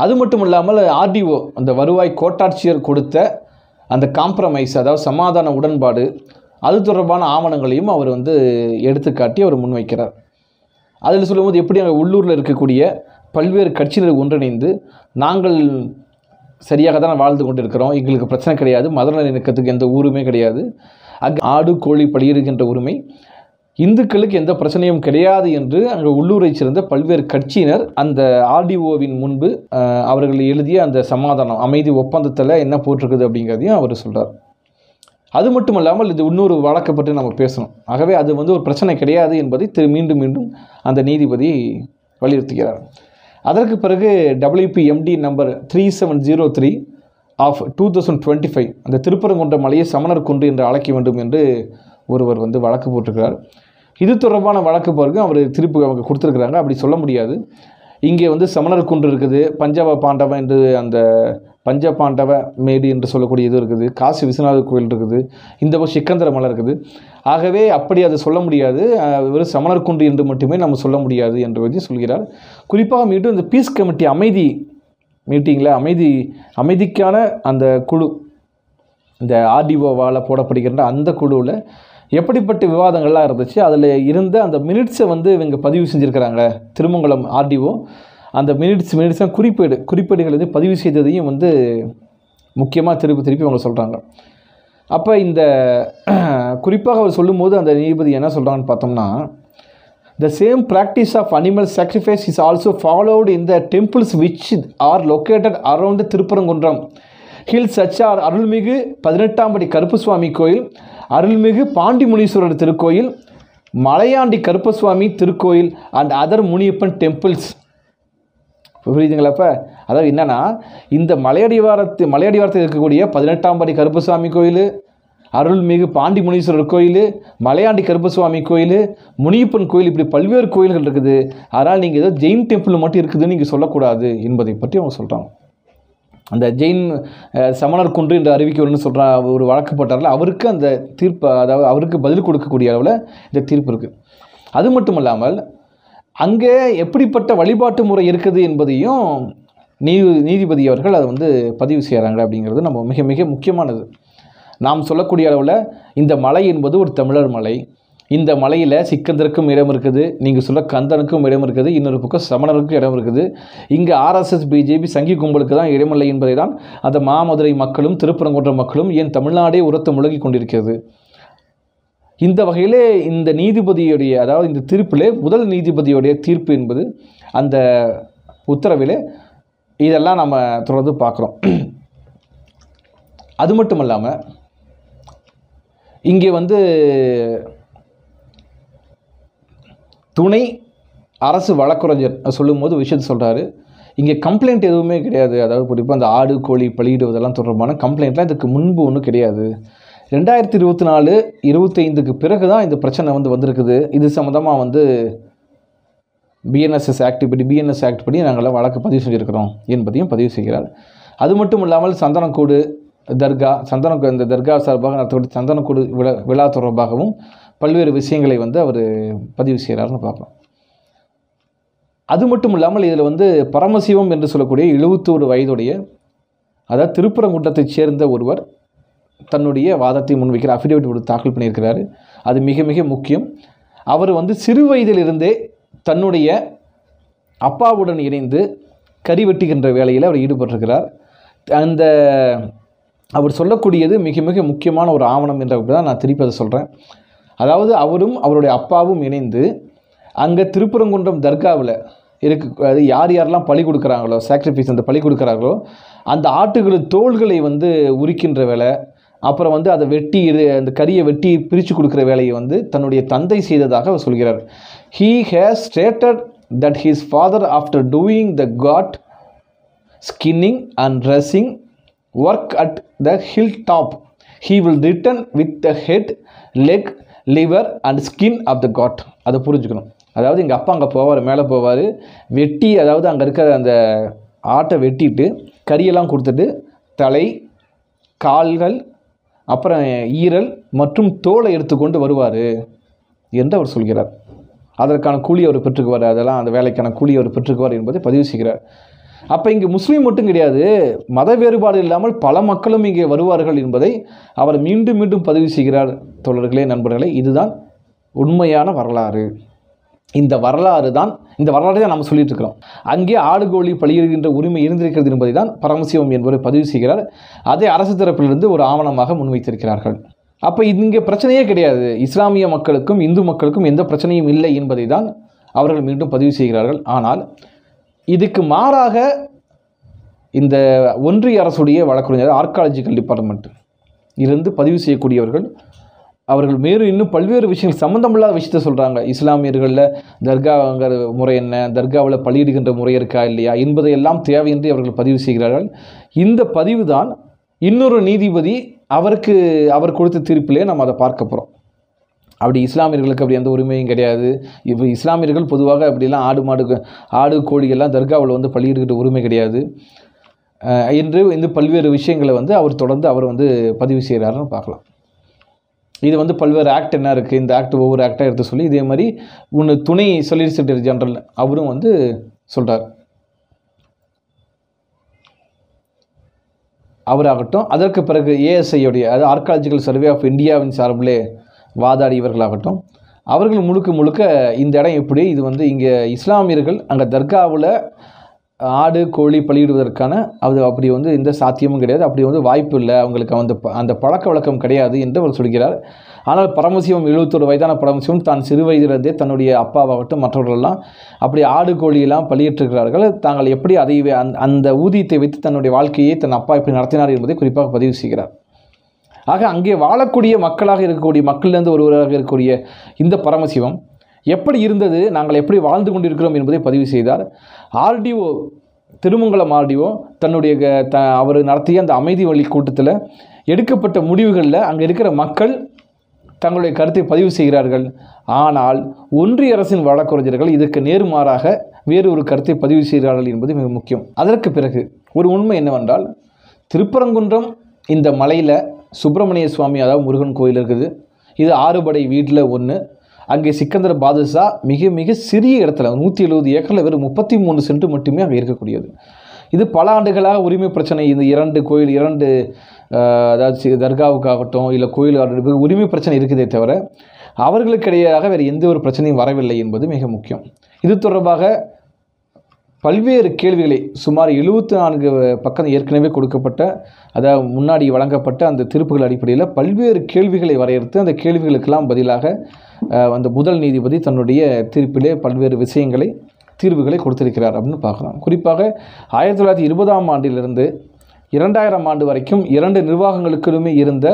S1: அது மட்டும் இல்லாமல் ஆர்டிஓ அந்த வருவாய் கோட்டாட்சியர் கொடுத்த அந்த காம்ப்ரமைஸ், அதாவது சமாதான உடன்பாடு, அது தொடர்பான ஆவணங்களையும் அவர் வந்து எடுத்துக்காட்டி அவர் முன்வைக்கிறார். அதில் சொல்லும்போது எப்படி அங்கே உள்ளூரில் இருக்கக்கூடிய பல்வேறு கட்சியினர் ஒன்றிணைந்து நாங்கள் சரியாக தான் வாழ்ந்து கொண்டு இருக்கிறோம், எங்களுக்கு பிரச்சனை கிடையாது, மதநல இணக்கத்துக்கு எந்த ஊருமே கிடையாது, அங்கே ஆடு கோழி பலியிடுகின்ற உரிமை இந்துக்களுக்கு எந்த பிரச்சனையும் கிடையாது என்று அங்கே உள்ளூரை சேர்ந்த பல்வேறு கட்சியினர் அந்த ஆர்டிஓவின் முன்பு அவர்கள் எழுதிய அந்த சமாதானம் அமைதி ஒப்பந்தத்தில் என்ன போட்டிருக்குது அப்படிங்கிறதையும் அவர் சொல்கிறார். அது மட்டும் இல்லாமல் இது இன்னொரு வழக்கை பற்றி நம்ம பேசணும். ஆகவே அது வந்து ஒரு பிரச்சனை கிடையாது என்பதை மீண்டும் மீண்டும் அந்த நீதிபதி வலியுறுத்துகிறார். அதற்கு பிறகு WPMD நம்பர் 3703 ஆஃப் 2025 அந்த திருப்பரங்குன்ற மலையை சமணர் குன்று என்று அழைக்க வேண்டும் என்று ஒருவர் வந்து வழக்கு போட்டிருக்கிறார். இது தொடர்பான வழக்கு பிறகு அவர் திருப்பி அவங்க கொடுத்துருக்குறாங்க. அப்படி சொல்ல முடியாது. இங்கே வந்து சமணர் குன்று இருக்குது, பஞ்சவ பாண்டவ என்று அந்த பஞ்ச பாண்டவ மேடு என்று சொல்லக்கூடிய இது இருக்குது, காசி விஸ்வநாதர் கோயில் இருக்குது, இந்த பக்கம் சிக்கந்தர மலை இருக்குது. ஆகவே அப்படி அதை சொல்ல முடியாது, வெறும் சமணர் குன்று என்று மட்டுமே நம்ம சொல்ல முடியாது என்று பற்றி சொல்கிறார். குறிப்பாக மீண்டும் இந்த பீஸ் கமிட்டி அமைதி மீட்டிங்கில் அமைதிக்கான அந்த குழு, இந்த ஆர்டிஓவால் போடப்படுகின்ற அந்த குழுவில் எப்படிப்பட்ட விவாதங்கள்லாம் இருந்துச்சு, அதில் இருந்த அந்த மினிட்ஸை வந்து இவங்க பதிவு செஞ்சுருக்கிறாங்க. திருமங்கலம் ஆர்டிஓ அந்த மினிட்ஸாக குறிப்பேடுகள் வந்து பதிவு செய்ததையும் வந்து முக்கியமாக திருப்பி அவங்க சொல்கிறாங்க. அப்போ இந்த குறிப்பாக அவர் சொல்லும்போது அந்த நீதிபதி என்ன சொல்கிறாங்கன்னு பார்த்தோம்னா, the same practice of animal sacrifice is also followed in the temples which are located around Thiruparankundram hill such are அருள்மிகு 18ஆம் படி கருப்பசுவாமி கோயில், அருள்மிகு பாண்டி முனீஸ்வரர் திருக்கோயில், மலையாண்டி கருப்பசுவாமி திருக்கோயில் அண்ட் அதர் முனியப்பன் டெம்பிள்ஸ். புரியுதுங்களா? அப்போ அதாவது என்னென்னா, இந்த மலையடிவாரத்தில் இருக்கக்கூடிய 18ஆம் படி கருப்பசுவாமி கோயில், அருள்மிகு பாண்டி முனீஸ்வரர் கோயில், மலையாண்டி கருப்பசுவாமி கோயில், முனியப்பன் கோயில், இப்படி பல்வேறு கோயில்கள் இருக்குது. அதனால் நீங்கள் ஏதோ ஜெயின் டெம்பிள் மட்டும் இருக்குதுன்னு நீங்கள் சொல்லக்கூடாது என்பதை பற்றி அவங்க சொல்கிறாங்க. அந்த ஜெயின் சமணர் குன்று என்று அறிவிக்கணும்னு சொல்கிற ஒரு வழக்கு போட்டார்ல, அவருக்கு அந்த தீர்ப்பு, அதாவது அவருக்கு பதில் கொடுக்கக்கூடிய அளவில் இந்த தீர்ப்பு இருக்குது. அது மட்டும் இல்லாமல் அங்கே எப்படிப்பட்ட வழிபாட்டு முறை இருக்குது என்பதையும் நீதிபதி அவர்கள் அதை வந்து பதிவு செய்கிறாங்க. அப்படிங்கிறது நம்ம மிக மிக முக்கியமானது. நாம் சொல்லக்கூடிய அளவில் இந்த மலை என்பது ஒரு தமிழர் மலை. இந்த மலையில் சிக்கந்தருக்கும் இடம் இருக்குது, நீங்கள் சொல்ல கந்தனுக்கும் இடம் இருக்குது, இன்னொரு பக்கம் சமணருக்கும் இடம் இருக்குது. இங்கே RSS BJP சங்கி கும்பலுக்கு தான் இடமில்லை என்பதை தான் அந்த மாமதுரை மக்களும் திருப்பரங்குன்ற மக்களும் ஏன் தமிழ்நாடே உரத்து முழங்கி கொண்டிருக்கிறது. இந்த வகையிலே இந்த நீதிபதியுடைய, அதாவது இந்த தீர்ப்பிலே முதல் நீதிபதியுடைய தீர்ப்பு என்பது அந்த உத்தரவிலே இதெல்லாம் நம்ம தொடர்ந்து பார்க்குறோம். அது மட்டும் இல்லாமல் இங்கே வந்து துணை அரசு வழக்குரைஞர் சொல்லும்போது விஷயத்தை சொல்கிறாரு. இங்கே கம்ப்ளைண்ட் எதுவுமே கிடையாது. அதாவது குறிப்பாக அந்த ஆடு கோழி பலியிடுவதெல்லாம் தொடர்பான கம்ப்ளைண்ட்லாம் இதுக்கு முன்பு ஒன்றும் கிடையாது. 2024-25க்கு பிறகு தான் இந்த பிரச்சனை வந்திருக்குது. இது சம்மந்தமாக வந்து பிஎன்எஸ் ஆக்ட் படி நாங்கள் வழக்கு பதிவு செஞ்சுருக்கிறோம் என்பதையும் பதிவு செய்கிறார். அது மட்டும் இல்லாமல் சந்தனக்கூடு தர்கா இந்த தர்கா சார்பாக நடத்தக்கூடிய சந்தனக்கூடு விழா தொடர்பாகவும் பல்வேறு விஷயங்களை வந்து அவர் பதிவு செய்கிறார்னு பார்க்கலாம். அது மட்டும் இல்லாமல் இதில் பரமசிவம் என்று சொல்லக்கூடிய 71 வயதுடைய, அதாவது திருப்பரங்குன்றத்தைச் சேர்ந்த ஒருவர் தன்னுடைய வாதத்தை முன்வைக்கிற அஃபிடேவிட் தாக்கல் பண்ணியிருக்கிறாரு. அது மிக மிக முக்கியம். அவர் சிறு வயதிலிருந்தே தன்னுடைய அப்பாவுடன் இணைந்து கறி வெட்டுகின்ற வேலையில் அவர் ஈடுபட்டிருக்கிறார். அவர் சொல்லக்கூடியது மிக மிக முக்கியமான ஒரு ஆவணம் என்ற தான் நான் திருப்பி அதை சொல்கிறேன். அதாவது அவரும் அவருடைய அப்பாவும் இணைந்து அங்கே திருப்பரங்குன்றம் தர்காவில் அது யாரெல்லாம் பலி கொடுக்குறாங்களோ, சாக்ரிஃபைஸ் அந்த பலி கொடுக்குறாங்களோ அந்த ஆட்டுகளின் தோள்களை உரிக்கின்ற வேலை, அப்புறம் அதை வெட்டி அந்த கறியை வெட்டி பிரித்து கொடுக்குற வேலையை தன்னுடைய தந்தை செய்ததாக அவர் சொல்கிறார். He has stated that his father, after doing the goat skinning and dressing work at the hilltop, he will return with the head, leg, liver and skin of the goat. அதை புரிஞ்சுக்கணும். அதாவது எங்கள் அப்பா அங்கே போவார், மேலே போவார், வெட்டி அதாவது அங்கே இருக்கிற அந்த ஆட்டை வெட்டிட்டு கறியெல்லாம் கொடுத்துட்டு தலை, கால்கள், அப்புறம் ஈரல் மற்றும் தோலை எடுத்துக்கொண்டு வருவார் என்று அவர் சொல்கிறார். அதற்கான கூலி அவர் பெற்றுக்குவார், அதெல்லாம் அந்த வேலைக்கான கூலி அவர் பெற்றுக்குவார் என்பதை பதிவு செய்கிறார். அப்போ இங்கே முஸ்லீம் மட்டும் கிடையாது, மத வேறுபாடு இல்லாமல் பல மக்களும் இங்கே வருவார்கள் என்பதை அவர் மீண்டும் மீண்டும் பதிவு செய்கிறார். தோழர்களே, நண்பர்களே, இதுதான் உண்மையான வரலாறு. இந்த வரலாறை தான் நம்ம சொல்லிட்டு இருக்கிறோம். அங்கே ஆடு கோழி பலியிடுகின்ற உரிமை இருந்திருக்கிறது என்பதை தான் பரமசிவம் என்பவரை பதிவு செய்கிறார். அதை அரசு தரப்பிலிருந்து ஒரு ஆவணமாக முன்வைத்திருக்கிறார்கள். அப்போ இங்கே பிரச்சனையே கிடையாது, இஸ்லாமிய மக்களுக்கும் இந்து மக்களுக்கும் எந்த பிரச்சனையும் இல்லை என்பதை தான் அவர்கள் மீண்டும் பதிவு செய்கிறார்கள். ஆனால் இதுக்கு மாறாக இந்த ஒன்றிய அரசுடைய வழக்கறிஞர் ஆர்காலஜிக்கல் டிபார்ட்மெண்ட் இருந்து பதிவு செய்யக்கூடியவர்கள் அவர்கள் மேலும் இன்னும் பல்வேறு விஷயங்கள் சம்மந்தமில்லாத விஷயத்தை சொல்கிறாங்க. இஸ்லாமியர்களில் தர்காங்கிற முறை என்ன, தர்காவில் பலியிடுகின்ற முறை இருக்கா இல்லையா என்பதையெல்லாம் தேவையின்றி அவர்கள் பதிவு செய்கிறார்கள். இந்த பதிவு தான் இன்னொரு நீதிபதி அவர் கொடுத்த தீர்ப்பிலே நம்ம அதை பார்க்க போகிறோம். அப்படி இஸ்லாமியர்களுக்கு அப்படி எந்த உரிமையும் கிடையாது. இப்போ இஸ்லாமியர்கள் பொதுவாக அப்படிலாம் ஆடு கோழிகள்லாம் தர்காவில் பலியிடுகின்ற உரிமை கிடையாது என்று பல்வேறு விஷயங்களை அவர் தொடர்ந்து அவர் பதிவு செய்கிறாருன்னு பார்க்கலாம். இது பல்வேறு ஆக்ட் என்ன இருக்குது, இந்த ஆக்ட் ஒவ்வொரு ஆக்டாக எடுத்து சொல்லி இதே மாதிரி துணை சொலிசிட்டர் ஜெனரல் அவரும் சொல்கிறார். அவராகட்டும், அதற்கு பிறகு ஏஎஸ்ஐயுடைய அதாவது ஆர்காலஜிக்கல் சர்வே ஆஃப் இந்தியாவின் சார்பிலே வாதாடியவர்களாகட்டும், அவர்கள் முழுக்க இந்த இடம் எப்படி இது இங்கே இஸ்லாமியர்கள் அங்கே தர்காவில் ஆடு கோழி பலியிடுவதற்கான அப்படி எந்த சாத்தியமும் கிடையாது, அப்படி வாய்ப்பு இல்லை, அவங்களுக்கு அந்த பழக்க வழக்கம் கிடையாது என்று அவர் சொல்கிறார். ஆனால் பரமசிவம் 71 வயதான பரமசிவம் தான் சிறு வயதிலிருந்தே தன்னுடைய அப்பாவாகட்டும் மற்றவர்களெல்லாம் அப்படி ஆடு கோழியெல்லாம் பலியிட்டிருக்கிறார்கள். தாங்கள் எப்படி அதை அந்த ஊதியத்தை வைத்து தன்னுடைய வாழ்க்கையை தன் அப்பா எப்படி நடத்தினார் என்பதை குறிப்பாக பதிவு செய்கிறார். ஆக அங்கே வாழக்கூடிய மக்களாக இருக்கக்கூடிய மக்களிலிருந்து ஒருவராக இருக்கக்கூடிய இந்த பரமசிவம் எப்படி இருந்தது, நாங்கள் எப்படி வாழ்ந்து கொண்டிருக்கிறோம் என்பதை பதிவு செய்தார். ஆர்டிஓ திருமங்கலம் ஆர்டிஓ தன்னுடைய அவர் நடத்திய அந்த அமைதி வழி கூட்டத்தில் எடுக்கப்பட்ட முடிவுகளில் அங்கே இருக்கிற மக்கள் தங்களுடைய கருத்தை பதிவு செய்கிறார்கள். ஆனால் ஒன்றிய அரசின் வழக்கறிஞர்கள் இதற்கு நேர்மாறாக வேறு ஒரு கருத்தை பதிவு செய்கிறார்கள் என்பது மிக முக்கியம். அதற்கு பிறகு ஒரு உண்மை என்னவென்றால், திருப்பரங்குன்றம் இந்த மலையில் சுப்பிரமணிய சுவாமி அதாவது முருகன் கோயில் இருக்குது. இது 6 படை வீட்டில் ஒன்று. அங்கே சிக்கந்தர் பாதுஷா மிக மிக சிறிய இடத்துல 170 ஏக்கரில் வெறும் 33 சென்ட் மட்டுமே அங்கே இருக்கக்கூடியது. இது பல ஆண்டுகளாக உரிமை பிரச்சனை, இந்த 2 கோயில் அதாவது தர்காவுக்காகட்டும் இல்லை கோயில் உரிமை பிரச்சனை இருக்குதே தவிர அவர்களுக்கிடையாக வேறு எந்த ஒரு பிரச்சனையும் வரவில்லை என்பது மிக முக்கியம். இது தொடர்பாக பல்வேறு கேள்விகளை சுமார் 74 பக்கம் ஏற்கனவே கொடுக்கப்பட்ட அதாவது முன்னாடி வழங்கப்பட்ட அந்த தீர்ப்புகள் அடிப்படையில் பல்வேறு கேள்விகளை வரையறுத்து அந்த கேள்விகளுக்கெல்லாம் பதிலாக அந்த முதல் நீதிபதி தன்னுடைய தீர்ப்பிலே பல்வேறு தீர்வுகளை கொடுத்திருக்கிறார் அப்படின்னு பார்க்கலாம். குறிப்பாக 1920ஆம் ஆண்டிலிருந்து 2000 ஆண்டு வரைக்கும் 2 நிர்வாகங்களுக்குமே இருந்த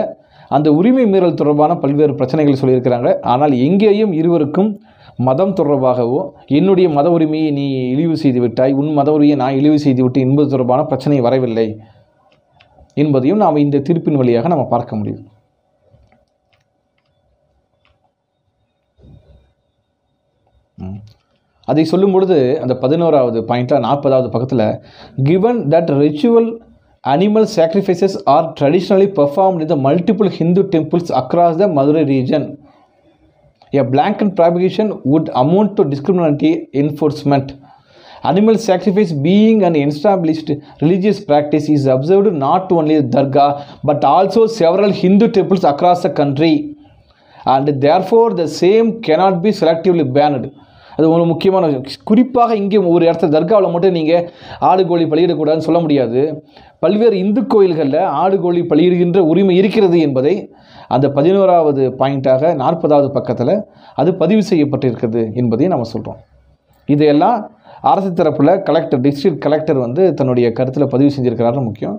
S1: அந்த உரிமை மீறல் தொடர்பான பல்வேறு பிரச்சனைகள் சொல்லியிருக்கிறாங்க. ஆனால் எங்கேயும் இருவருக்கும் மதம் தொடர்பாகவோ என்னுடைய மத உரிமையை நீ இழிவு செய்து விட்டாய், உன் மத உரிமையை நான் இழிவு செய்து விட்டேன் என்பது தொடர்பான பிரச்சனை வரவில்லை என்பதையும் நாம் இந்த தீர்ப்பின் வழியாக நம்ம பார்க்க முடியும். அதை சொல்லும் பொழுது அந்த 11வது பாயிண்டில் 40வது பக்கத்தில் given that ritual animal sacrifices are traditionally performed in the multiple Hindu temples across the Madurai region, a blanket prohibition would amount to discriminatory enforcement. Animal sacrifice being an established religious practice is observed not only at Dargah but also several Hindu temples across the country, and therefore the same cannot be selectively banned. அது ஒரு முக்கியமான குறிப்பாக இங்கே ஒரு இடத்துல தர்காவில் மட்டும் நீங்கள் ஆடு கோழி பலியிடக்கூடாதுன்னு சொல்ல முடியாது. பல்வேறு இந்து கோயில்களில் ஆடு கோழி பலியிடுகின்ற உரிமை இருக்கிறது என்பதை அந்த 11வது பாயிண்டாக 40வது பக்கத்தில் அது பதிவு செய்யப்பட்டிருக்கிறது என்பதையும் நம்ம சொல்கிறோம். இதையெல்லாம் அரசு தரப்பில் டிஸ்ட்ரிக்ட் கலெக்டர் தன்னுடைய கருத்தில் பதிவு செஞ்சிருக்கிறாரு. முக்கியம்.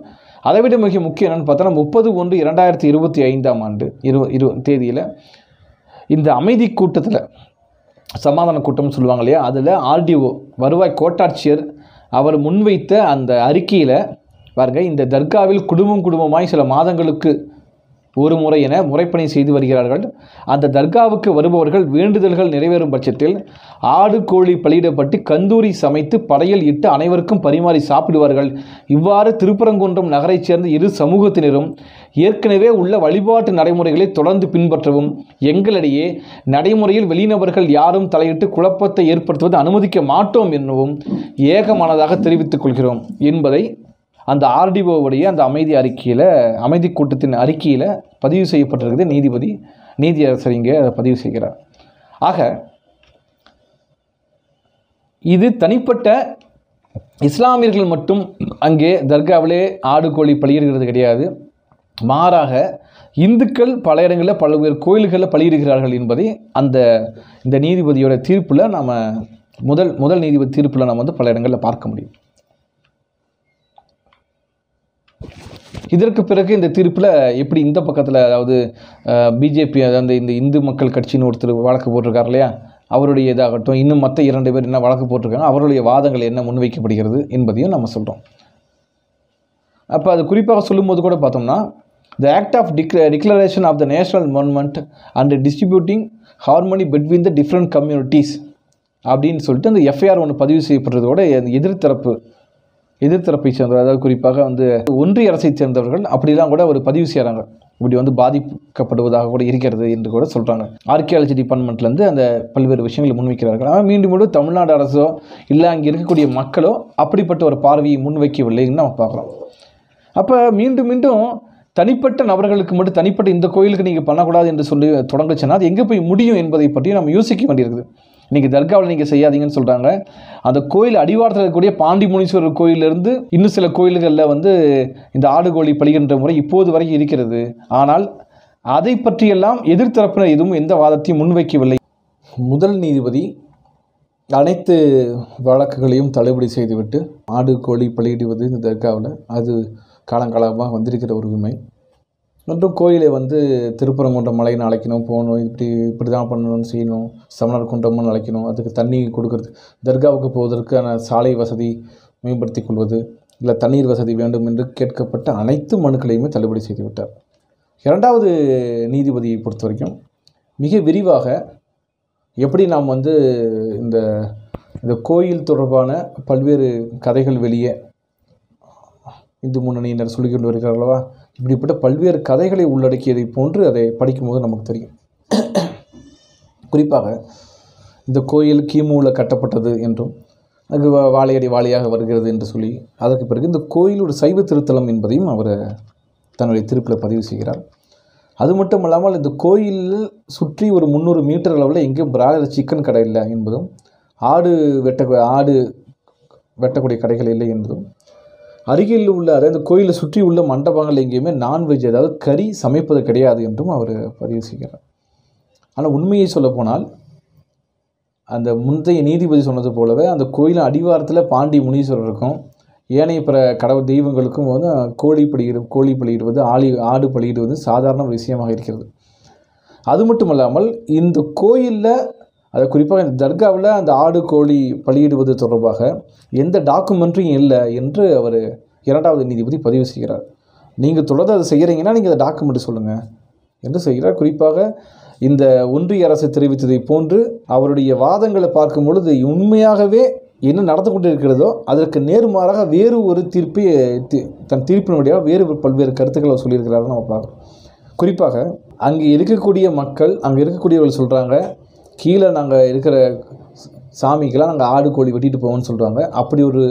S1: அதை விட மிக முக்கியம் என்னென்னு பார்த்தோன்னா 30/1/2025 தேதியில் இந்த அமைதி கூட்டத்தில் சமாதான கூட்டம்னு சொல்லுவாங்க இல்லையா, அதில் ஆர்டிஓ வருவாய் கோட்டாட்சியர் அவர் முன்வைத்த அந்த அறிக்கையில் பாருங்கள், இந்த தர்காவில் குடும்பமாய் சில மாதங்களுக்கு ஒரு முறை என முறைப்பணி செய்து வருகிறார்கள். அந்த தர்காவுக்கு வருபவர்கள் வேண்டுதல்கள் நிறைவேறும் பட்சத்தில் ஆடு கோழி பலியிடப்பட்டு கந்தூரி சமைத்து படையல் இட்டு அனைவருக்கும் பரிமாறி சாப்பிடுவார்கள். இவ்வாறு திருப்பரங்குன்றம் நகரைச் சேர்ந்த இரு சமூகத்தினரும் ஏற்கனவே உள்ள வழிபாட்டு நடைமுறைகளை தொடர்ந்து பின்பற்றவும், எங்களிடையே நடைமுறையில் வெளிநபர்கள் யாரும் தலையிட்டு குழப்பத்தை ஏற்படுத்துவது அனுமதிக்க மாட்டோம் எனவும் ஏகமானதாக தெரிவித்துக் கொள்கிறோம் என்பதை அந்த ஆர்டிஓவுடைய அந்த அமைதி கூட்டத்தின் அறிக்கையில் பதிவு செய்யப்பட்டிருக்கிறது. நீதியரசர் இங்கே அதை பதிவு செய்கிறார். ஆக இது தனிப்பட்ட இஸ்லாமியர்கள் மட்டும் அங்கே தர்காவிலே ஆடு கோழி பலியிடுகிறது கிடையாது. மாறாக இந்துக்கள் பல இடங்களில் பல்வேறு கோயில்களில் பலியிடுகிறார்கள் என்பதை இந்த நீதிபதியோட தீர்ப்பில் நாம் முதல் நீதிபதி தீர்ப்பில் நாம் பல இடங்களில் பார்க்க முடியும். இதற்கு பிறகு இந்த தீர்ப்பில் எப்படி இந்த பக்கத்தில், அதாவது பிஜேபி, அதாவது இந்த இந்து மக்கள் கட்சின்னு ஒருத்தர் வழக்கு போட்டிருக்கார் இல்லையா, அவருடைய இதாகட்டும், இன்னும் மற்ற 2 பேர் என்ன வழக்கு போட்டிருக்காங்க, அவருடைய வாதங்கள் என்ன முன்வைக்கப்படுகிறது என்பதையும் நம்ம சொல்கிறோம். அப்போ அது குறிப்பாக சொல்லும்போது கூட பார்த்தோம்னா, the act of declaration of the national monument and distributing harmony between the different communities அப்படின்னு சொல்லிட்டு அந்த எஃப்ஐஆர் ஒன்று பதிவு செய்யப்படுறதோட எதிர்த்தரப்பை சேர்ந்தவர், அதாவது குறிப்பாக ஒன்றிய அரசை சேர்ந்தவர்கள் அப்படிலாம் கூட ஒரு பதிவு செய்கிறாங்க. இப்படி பாதிக்கப்படுவதாக கூட இருக்கிறது என்று கூட சொல்கிறாங்க. ஆர்கியாலஜி டிபார்ட்மெண்ட்லேருந்து அந்த பல்வேறு விஷயங்களை முன்வைக்கிறார்கள். ஆனால் மீண்டும் தமிழ்நாடு அரசோ இல்லை அங்கே இருக்கக்கூடிய மக்களோ அப்படிப்பட்ட ஒரு பார்வையை முன்வைக்கவில்லைன்னு நம்ம பார்க்குறோம். அப்போ மீண்டும் தனிப்பட்ட நபர்களுக்கு மட்டும் தனிப்பட்ட இந்த கோயிலுக்கு நீங்கள் பண்ணக்கூடாது என்று சொல்லி தொடங்குச்சுன்னா அது எங்கே போய் முடியும் என்பதை பற்றி நம்ம யோசிக்க வேண்டியிருக்குது. இன்றைக்கி தர்காவில் நீங்கள் செய்யாதீங்கன்னு சொல்கிறாங்க. அந்த கோயில் அடிவாரத்தில் இருக்கக்கூடிய பாண்டி முனீஸ்வரர் கோயிலிருந்து இன்னும் சில கோயில்களில் இந்த ஆடு கோழி பலிகின்ற முறை இப்போது வரைக்கும் இருக்கிறது. ஆனால் அதை பற்றியெல்லாம் எதிர்த்தரப்பினர் எதுவும் எந்த வாதத்தையும் முன்வைக்கவில்லை. முதல் நீதிபதி அனைத்து வழக்குகளையும் தள்ளுபடி செய்துவிட்டு ஆடு கோழி பலியிடுவது இந்த தர்காவில் அது காலங்காலமாக வந்திருக்கிற ஒரு உரிமை மற்றும் கோயிலை திருப்பரங்குன்றம் மலைன்னு அழைக்கணும், போகணும், இப்படி தான் பண்ணணும்னு செய்யணும், சமணர் குன்றம்னு அழைக்கணும், அதுக்கு தண்ணி கொடுக்கறது, தர்காவுக்கு போவதற்கான சாலை வசதி மேம்படுத்தி கொள்வது, இல்லை தண்ணீர் வசதி வேண்டும் என்று கேட்கப்பட்ட அனைத்து மனுக்களையுமே தள்ளுபடி செய்துவிட்டார். 2வது நீதிபதியை பொறுத்த வரைக்கும் மிக விரிவாக எப்படி நாம் இந்த கோயில் தொடர்பான பல்வேறு கதைகள் வெளியே இந்து முன்னணியினர் சொல்லி கொண்டு வருகிறார்களவா, இப்படிப்பட்ட பல்வேறு கதைகளை உள்ளடக்கியதை போன்று அதை படிக்கும்போது நமக்கு தெரியும். குறிப்பாக இந்த கோயில் கிமுவில் கட்டப்பட்டது என்றும் அது வாழையடி வாழையாக வருகிறது என்று சொல்லி அதற்கு பிறகு இந்த கோயிலோட சைவ திருத்தலம் என்பதையும் அவர் தன்னுடைய தீர்ப்பில் பதிவு செய்கிறார். அது மட்டும் இல்லாமல் இந்த கோயிலில் சுற்றி ஒரு 300 மீட்டர் அளவில் எங்கேயும் பிராய்லர் சிக்கன் கடை இல்லை என்பதும், ஆடு வெட்டக்கூடிய கடைகள் இல்லை என்பதும், அருகில் உள்ள அதாவது கோயிலை சுற்றி உள்ள மண்டபங்கள் எங்கேயுமே நான்வெஜ், அதாவது கறி சமைப்பது கிடையாது என்றும் அவர் பதிவு செய்கிறார். ஆனால் உண்மையை சொல்லப்போனால் அந்த முந்தைய நீதிபதி சொன்னது போலவே அந்த கோயிலின் அடிவாரத்தில் பாண்டி முனீஸ்வரருக்கும் ஏனைய பிற கடவுள் தெய்வங்களுக்கும் கோழி பலியிடுவது ஆடு பலியிடுவது சாதாரண விஷயமாக இருக்கிறது. அது மட்டும் இல்லாமல் இந்த கோயிலில், அது குறிப்பாக இந்த தர்காவில் அந்த ஆடு கோழி பலியிடுவது தொடர்பாக எந்த டாக்குமெண்ட்ரியும் இல்லை என்று அவர் 2வது நீதிபதி பதிவு செய்கிறார். நீங்கள் தொடர்ந்து அதை செய்கிறீங்கன்னா நீங்கள் அதை டாக்குமெண்ட் சொல்லுங்கள், என்று சொல்கிறார். குறிப்பாக இந்த ஒன்றிய அரசு தெரிவித்ததை போன்று அவருடைய வாதங்களை பார்க்கும் பொழுது உண்மையாகவே என்ன நடந்து கொண்டு இருக்கிறதோ அதற்கு நேர்மாறாக வேறு ஒரு தீர்ப்பை தன் தீர்ப்பின் வழியாக வேறு பல்வேறு கருத்துக்களை சொல்லியிருக்கிறாருன்னு நம்ம பார்க்குறோம். குறிப்பாக அங்கே இருக்கக்கூடிய மக்கள், அங்கே இருக்கக்கூடியவர்கள் சொல்கிறாங்க, கீழே நாங்கள் இருக்கிற சாமிக்கெல்லாம் நாங்கள் ஆடு கோழி வெட்டிட்டு போவோம்னு சொல்கிறாங்க. அப்படி ஒரு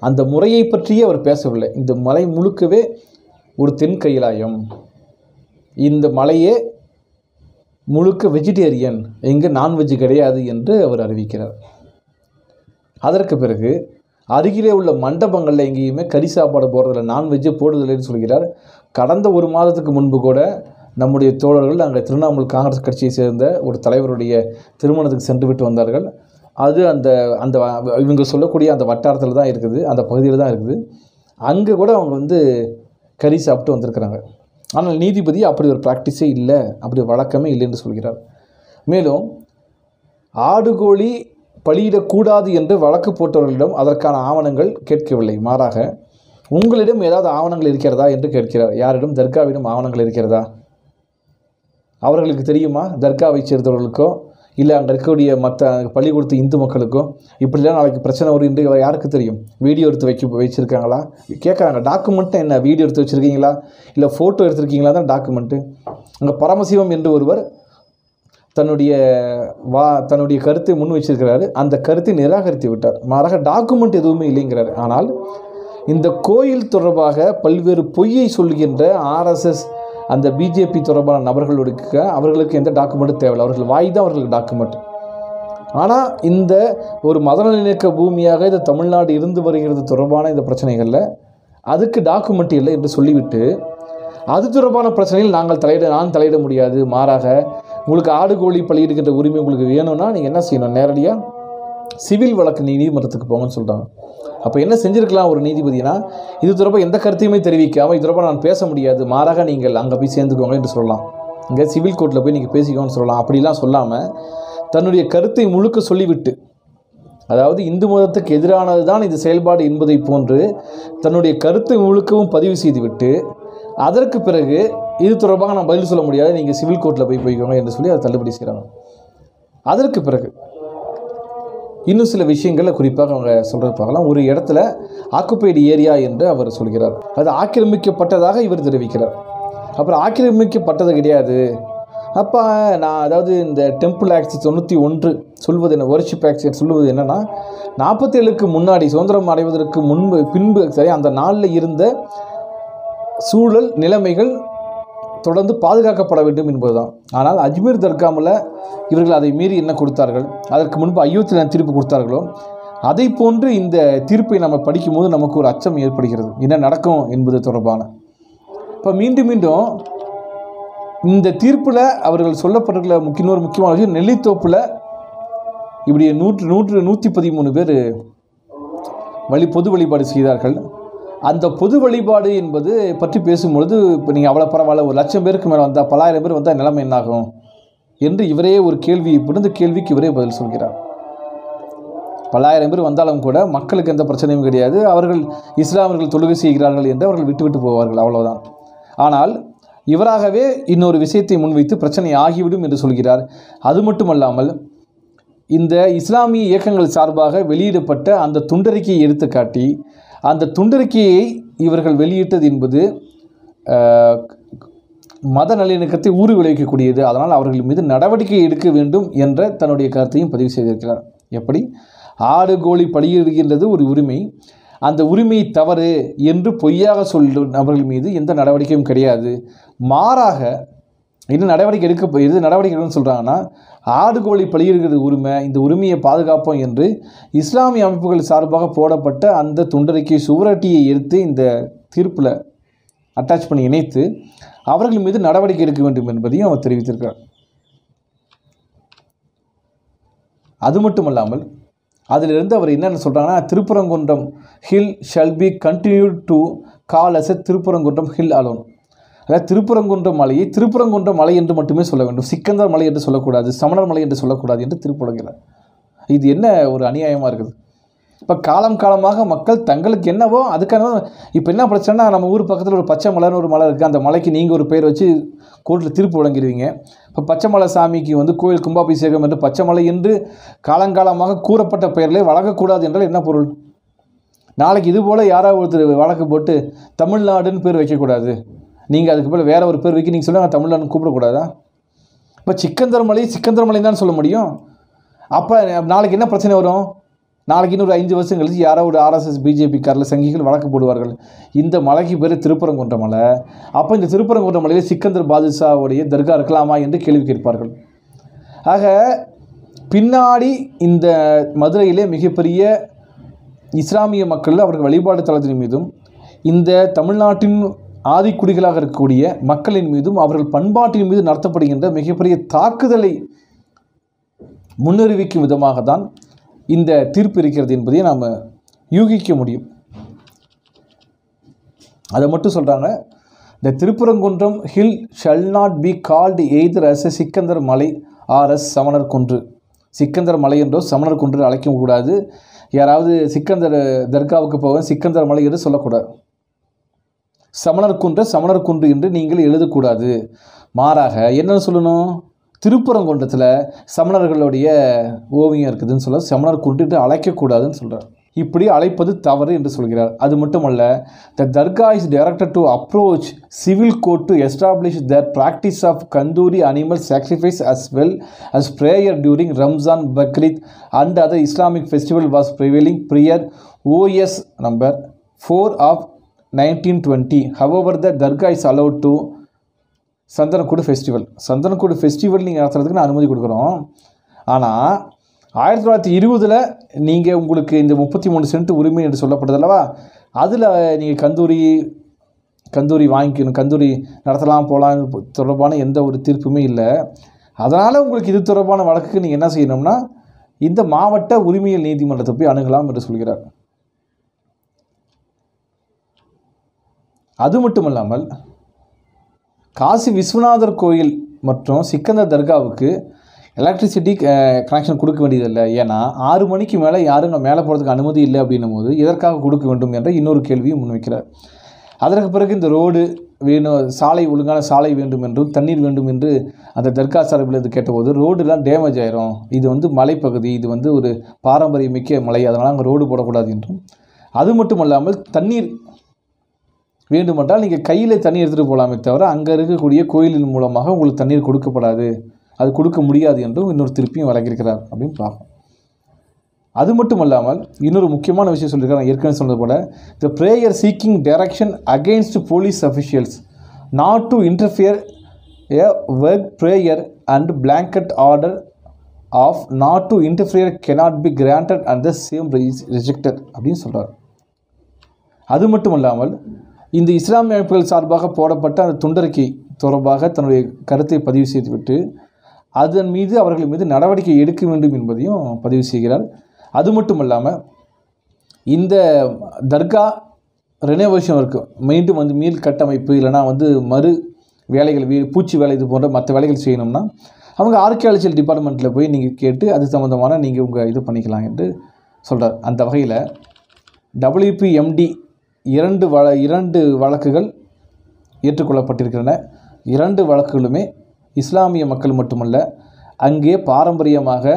S1: அந்த முறையை பற்றியே அவர் பேசவில்லை. இந்த மலை முழுக்கவே ஒரு தென் கைலாயம், இந்த மலையே முழுக்க வெஜிடேரியன், எங்கே நான்வெஜ் கிடையாது என்று அவர் அறிவிக்கிறார். அதற்கு பிறகு அருகிலே உள்ள மண்டபங்களில் எங்கேயுமே கறி சாப்பாடு போடுறதில்லை, நான்வெஜ்ஜு போடுறதில்லைன்னு சொல்கிறார். கடந்த ஒரு மாதத்துக்கு முன்பு கூட நம்முடைய தோழர்கள் அங்கே திரிணாமுல் காங்கிரஸ் கட்சியை சேர்ந்த ஒரு தலைவருடைய திருமணத்துக்கு சென்று விட்டு வந்தார்கள். அது அந்த அந்த இவங்க சொல்லக்கூடிய அந்த வட்டாரத்தில் தான் இருக்குது, அந்த பகுதியில் தான் இருக்குது. அங்கே கூட அவங்க கறி சாப்பிட்டு வந்திருக்கிறாங்க. ஆனால் நீதிபதி அப்படி ஒரு ப்ராக்டிஸே இல்லை, அப்படி வழக்கமே இல்லை என்று சொல்கிறார். மேலும் ஆடு கோழி பலியிடக்கூடாது என்று வழக்கு போட்டவர்களிடம் அதற்கான ஆவணங்கள் கேட்கவில்லை. மாறாக உங்களிடம் ஏதாவது ஆவணங்கள் இருக்கிறதா என்று கேட்கிறார். யாரிடம்? தர்காவிடம் ஆவணங்கள் இருக்கிறதா? அவர்களுக்கு தெரியுமா? தர்காவை சேர்ந்தவர்களுக்கோ இல்லை அங்கே இருக்கக்கூடிய மற்ற பள்ளி கொடுத்த இந்து மக்களுக்கோ இப்படிலாம் நாளைக்கு பிரச்சனை வரும் என்று யாருக்கு தெரியும்? வீடியோ எடுத்து வச்சுருக்காங்களா கேட்குறாங்க. டாக்குமெண்ட்டு என்ன? வீடியோ எடுத்து வச்சுருக்கீங்களா இல்லை ஃபோட்டோ எடுத்துருக்கீங்களா தான் டாக்குமெண்ட்டு. அங்கே பரமசிவம் என்று ஒருவர் தன்னுடைய கருத்தை முன் வச்சிருக்கிறாரு. அந்த கருத்தை நிராகரித்து விட்டார். மாறாக டாக்குமெண்ட் எதுவுமே இல்லைங்கிறார். ஆனால் இந்த கோயில் தொடர்பாக பல்வேறு பொய்யை சொல்கின்ற ஆர்எஸ்எஸ் அந்த பிஜேபி தொடர்பான அவர்களுக்கு எந்த டாக்குமெண்ட்டும் தேவையில்லை. அவர்கள் வாய் தான் அவர்களுக்கு டாக்குமெண்ட். ஆனால் இந்த ஒரு மதநல்லிணக்க பூமியாக இந்த தமிழ்நாடு இருந்து வருகிறது தொடர்பான இந்த பிரச்சனைகளில் அதுக்கு டாக்குமெண்ட் இல்லை என்று சொல்லிவிட்டு அது தொடர்பான பிரச்சனையில் நான் தலையிட முடியாது. மாறாக உங்களுக்கு ஆடு கோழி பலியிடுகின்ற உரிமை உங்களுக்கு வேணும்னா நீங்கள் என்ன செய்யணும்? நேரடியாக சிவில் வழக்கு நீதிமன்றத்துக்கு போங்கன்னு சொல்கிறாங்க. அப்போ என்ன செஞ்சுருக்கலாம் ஒரு நீதிபதினா, இது தொடர்பாக எந்த கருத்தையுமே தெரிவிக்காமல் இது தொடர்பாக நான் பேச முடியாது, மாறாக நீங்கள் அங்கே போய் சேர்ந்துக்கோங்க என்று சொல்லலாம். இங்கே சிவில் கோர்ட்டில் போய் நீங்கள் பேசிக்கோன்னு சொல்லலாம். அப்படிலாம் சொல்லாமல் தன்னுடைய கருத்தை முழுக்க சொல்லிவிட்டு, அதாவது இந்து மதத்துக்கு எதிரானது தான் இது செயல்பாடு என்பதை போன்று தன்னுடைய கருத்தை முழுக்கவும் பதிவு செய்துவிட்டு அதற்கு பிறகு இது தொடர்பாக நான் பதில் சொல்ல முடியாது, நீங்கள் சிவில் கோர்ட்டில் போய்க்கோங்க என்று சொல்லி அதை தள்ளுபடி செய்கிறாங்க. அதற்கு பிறகு இன்னும் சில விஷயங்களில் குறிப்பாக அவங்க சொல்கிறது பார்க்கலாம். ஒரு இடத்துல ஆக்குப்பைடு ஏரியா என்று அவர் சொல்கிறார். அது ஆக்கிரமிக்கப்பட்டதாக இவர் தெரிவிக்கிறார். அப்புறம் ஆக்கிரமிக்கப்பட்டது கிடையாது. அப்போ அதாவது இந்த டெம்பிள் ஆக்ட் 91 சொல்வது என்ன, வர்ஷிப் ஆக்ட் சொல்வது என்னென்னா, 47க்கு முன்னாடி சுதந்திரம் அடைவதற்கு பின்பு சரி அந்த நாளில் இருந்த சூழல் நிலைமைகள் தொடர்ந்து பாதுகாக்கப்பட வேண்டும் என்பதுதான். ஆனால் அஜ்மீர் தர்காமில் இவர்கள் அதை மீறி என்ன கொடுத்தார்கள், அதற்கு முன்பு அயோத்தியில் தீர்ப்பு கொடுத்தார்களோ அதை போன்று இந்த தீர்ப்பை நம்ம படிக்கும்போது நமக்கு ஒரு அச்சம் ஏற்படுகிறது, என்ன நடக்கும் என்பது தொடர்பான. இப்போ மீண்டும் இந்த தீர்ப்பில் அவர்கள் சொல்லப்பட்டிருக்கிற இன்னொரு முக்கியமான விஷயம், நெல்லித்தோப்பில் இப்படி 113 பேர் பொது வழிபாடு செய்தார்கள். அந்த பொது வழிபாடு என்பது பற்றி பேசும்பொழுது இப்போ நீங்கள் அவ்வளோ பரவாயில்ல, 1,00,000 பேருக்கு மேலே வந்தால் 10,000 பேர் வந்தால் நிலைமை என்னாகும் என்று இவரே ஒரு கேள்வி, இந்த கேள்விக்கு இவரே பதில் சொல்கிறார். 10,000 பேர் வந்தாலும் கூட மக்களுக்கு எந்த பிரச்சனையும் கிடையாது, அவர்கள் இஸ்லாமியர்கள் தொழுகை செய்கிறார்கள் என்று அவர்கள் விட்டுவிட்டு போவார்கள், அவ்வளவுதான். ஆனால் இவராகவே இன்னொரு விஷயத்தை முன்வைத்து பிரச்சனை ஆகிவிடும் என்று சொல்கிறார். அது மட்டுமல்லாமல் இந்த இஸ்லாமிய இயக்கங்கள் சார்பாக வெளியிடப்பட்ட அந்த துண்டறிக்கையை எடுத்துக்காட்டி அந்த துண்டறிக்கையை இவர்கள் வெளியிட்டது என்பது மத நல்லிணக்கத்தை ஊறு விளைவிக்கக்கூடியது, அதனால் அவர்கள் மீது நடவடிக்கை எடுக்க வேண்டும் என்ற தன்னுடைய கருத்தையும் பதிவு செய்திருக்கிறார். எப்படி ஆடு கோழி பலியிடுகின்றது ஒரு உரிமை, அந்த உரிமை தவறு என்று பொய்யாக சொல்லும் நபர்கள் மீது எந்த நடவடிக்கையும் கிடையாது, மாறாக என்ன நடவடிக்கை எடுக்கணும்னு சொல்கிறாங்கன்னா, ஆடு கோழி பலியிடுகிற உரிமை, இந்த உரிமையை பாதுகாப்போம் என்று இஸ்லாமிய அமைப்புகள் சார்பாக போடப்பட்ட அந்த துண்டறிக்கை சுவரட்டியை எடுத்து இந்த தீர்ப்பில் அட்டாச் பண்ணி இணைத்து அவர்கள் மீது நடவடிக்கை எடுக்க வேண்டும் என்பதையும் அவர் தெரிவித்திருக்கிறார். அது மட்டுமல்லாமல் அதிலிருந்து அவர் என்னென்னு சொல்கிறாங்கன்னா, Thiruparankundram hill shall be continued to call as a Thiruparankundram hill alone. அதாவது திருப்பரங்குன்றம் மலையை திருப்பரங்குன்றம் மலை என்று மட்டுமே சொல்ல வேண்டும், சிக்கந்தர் மலை என்று சொல்லக்கூடாது, சமணர் மலை என்று சொல்லக்கூடாது என்று திருப்புலகிறார். இது என்ன ஒரு அநியாயமாக இருக்குது. இப்போ காலம் காலமாக மக்கள் தங்களுக்கு என்னவோ அதுக்கான இப்போ என்ன பிரச்சனைனா, நம்ம ஊர் பக்கத்தில் ஒரு பச்சை மலைன்னு ஒரு மலை இருக்குது. அந்த மலைக்கு நீங்கள் ஒரு பேர் வச்சு கோர்ட்டில் தீர்ப்பு வழங்கிடுவீங்க. இப்போ பச்சை மலை சாமிக்கு வந்து கோயில் கும்பாபிஷேகம் என்று பச்சை மலை என்று காலங்காலமாக கூறப்பட்ட பெயர்களே வழங்கக்கூடாது என்றால் என்ன பொருள்? நாளைக்கு இது போல் யாராவது ஒருத்தர் வழக்கு போட்டு தமிழ்நாடுன்னு பேர் வைக்கக்கூடாது, நீங்கள் அதுக்கு போல் வேறு ஒரு பேர் வைக்க நீங்கள் சொல்லுங்கள் தமிழ்நாடுன்னு கூப்பிடக்கூடாதா? இப்போ சிக்கந்தர் மலை தான் சொல்ல முடியும். அப்போ நாளைக்கு என்ன பிரச்சனை வரும்? நாளைக்கு இன்னொரு 5 வருஷம் கழிச்சு யாரோ ஒரு RSS BJP காரில் சங்கிகள் வழக்கு போடுவார்கள். இந்த மலைக்கு பேர் திருப்பரங்குன்ற மலை, அப்போ இந்த திருப்பரங்குன்ற மலையில் சிக்கந்தர் பாதுஷாவுடைய தர்கா இருக்கலாமா என்று கேள்வி கேட்பார்கள். ஆக பின்னாடி இந்த மதுரையிலே மிகப்பெரிய இஸ்லாமிய மக்கள் அவர்கள் வழிபாடு தளத்தின் மீதும் இந்த தமிழ்நாட்டின் ஆதிக்குடிகளாக இருக்கக்கூடிய மக்களின் மீதும் அவர்கள் பண்பாட்டின் மீது நடத்தப்படுகின்ற மிகப்பெரிய தாக்குதலை முன்னறிவிக்கும் விதமாக தான் இந்த தீர்ப்பு இருக்கிறது என்பதை நாம் யூகிக்க முடியும். அதை மட்டும் சொல்கிறாங்க, இந்த Thiruparankundram hill shall not be called either as a Sikandar Malai or S சமணர் குன்று. சிக்கந்தர் மலை என்றோ சமணர் குன்று அழைக்கக்கூடாது. யாராவது சிக்கந்தர் தர்காவுக்கு போக சிக்கந்தர் மலை என்று சொல்லக்கூடாது. சமணர் குன்று என்று நீங்கள் எழுதக்கூடாது. மாறாக என்ன சொல்லணும்? திருப்பரங்குன்றத்தில் சமணர்களுடைய ஓவியம் இருக்குதுன்னு சொல்ல சமணர் குன்று அழைக்கக்கூடாதுன்னு சொல்கிறார். இப்படி அழைப்பது தவறு என்று சொல்கிறார். அது மட்டுமல்ல, the dargah is directed to approach civil court to establish their practice of Kandoori animal sacrifice as well as prayer during Ramzan, Bakrid and other Islamic festival was prevailing prior OS number 4 of 1920. However, the Dargah is allowed to Santhanakoodu festival நீங்கள் நடத்துறதுக்கு நான் அனுமதி கொடுக்குறோம். ஆனால் 1920 நீங்கள் உங்களுக்கு இந்த 33 send உரிமை என்று சொல்லப்பட்டதல்லவா, அதில் நீங்கள் கந்தூரி வாங்கிக்கணும், கந்தூரி நடத்தலாம் போகலாம் தொடர்பான எந்த ஒரு தீர்ப்புமே இல்லை. அதனால் உங்களுக்கு இது தொடர்பான வழக்குக்கு நீங்கள் என்ன செய்யணும்னா இந்த மாவட்ட உரிமையியல் நீதிமன்றத்தை போய் அணுகலாம் என்று சொல்கிறார். அது மட்டுமல்லாமல் காசி விஸ்வநாதர் கோயில் மற்றும் சிக்கந்தர் தர்காவுக்கு எலக்ட்ரிசிட்டி கனெக்ஷன் கொடுக்க வேண்டியதில்லை. ஏன்னா 6 மணிக்கு மேலே யாரும் நான் மேலே போகிறதுக்கு அனுமதி இல்லை அப்படின்னும் போது எதற்காக கொடுக்க வேண்டும் என்ற இன்னொரு கேள்வியும் முன்வைக்கிறார். அதற்கு பிறகு இந்த ரோடு வேணும், சாலை ஒழுங்கான சாலை வேண்டும் என்றும் தண்ணீர் வேண்டும் என்று அந்த தர்கா சார்பில் இது கேட்டபோது ரோடுலாம் டேமேஜ் ஆயிரும், இது வந்து மலைப்பகுதி, இது வந்து ஒரு பாரம்பரியமிக்க மலை, அதனால் அங்கே ரோடு போடக்கூடாது என்றும், அது மட்டும் இல்லாமல் தண்ணீர் வேண்டுமென்றால் நீங்கள் கையில் தண்ணி எடுத்துகிட்டு போகலாமே தவிர அங்கே இருக்கக்கூடிய கோயிலின் மூலமாக உங்களுக்கு தண்ணீர் கொடுக்கப்படாது, அது கொடுக்க முடியாது என்றும் இன்னொரு திருப்பியும் வழங்கியிருக்கிறார் அப்படின்னு பார்ப்போம். அது மட்டும் இல்லாமல் இன்னொரு முக்கியமான விஷயம் சொல்லியிருக்காங்க. ஏற்கனவே சொன்னது போல, the prayer seeking direction against police officials not to interfere a work prayer and blanket order of not to interfere cannot be granted and the same rejected அப்படின்னு சொல்கிறார். அது மட்டும் இல்லாமல் இந்த இஸ்லாமிய அமைப்புகள் சார்பாக போடப்பட்ட அந்த துண்டறிக்கை தொடர்பாக தன்னுடைய கருத்தை பதிவு செய்துவிட்டு அதன் மீது அவர்கள் மீது நடவடிக்கை எடுக்க வேண்டும் என்பதையும் பதிவு செய்கிறார். அது மட்டும் இல்லாமல் இந்த தர்கா ரெனோவேஷன் ஒர்க்கு மீண்டும் வந்து மீள் கட்டமைப்பு இல்லைனா வந்து மறு வேலைகள் பூச்சி வேலை இது போன்ற மற்ற வேலைகள் செய்யணும்னா அவங்க ஆர்கியாலஜிக்கல் டிபார்ட்மெண்ட்டில் போய் நீங்கள் கேட்டு அது சம்மந்தமான நீங்கள் உங்கள் இது பண்ணிக்கலாம் என்று சொல்கிறார். அந்த வகையில் WPMD 2 வழக்குகள் ஏற்றுக்கொள்ளப்பட்டிருக்கின்றன. 2 வழக்குகளுமே இஸ்லாமிய மக்கள் மட்டுமல்ல, அங்கே பாரம்பரியமாக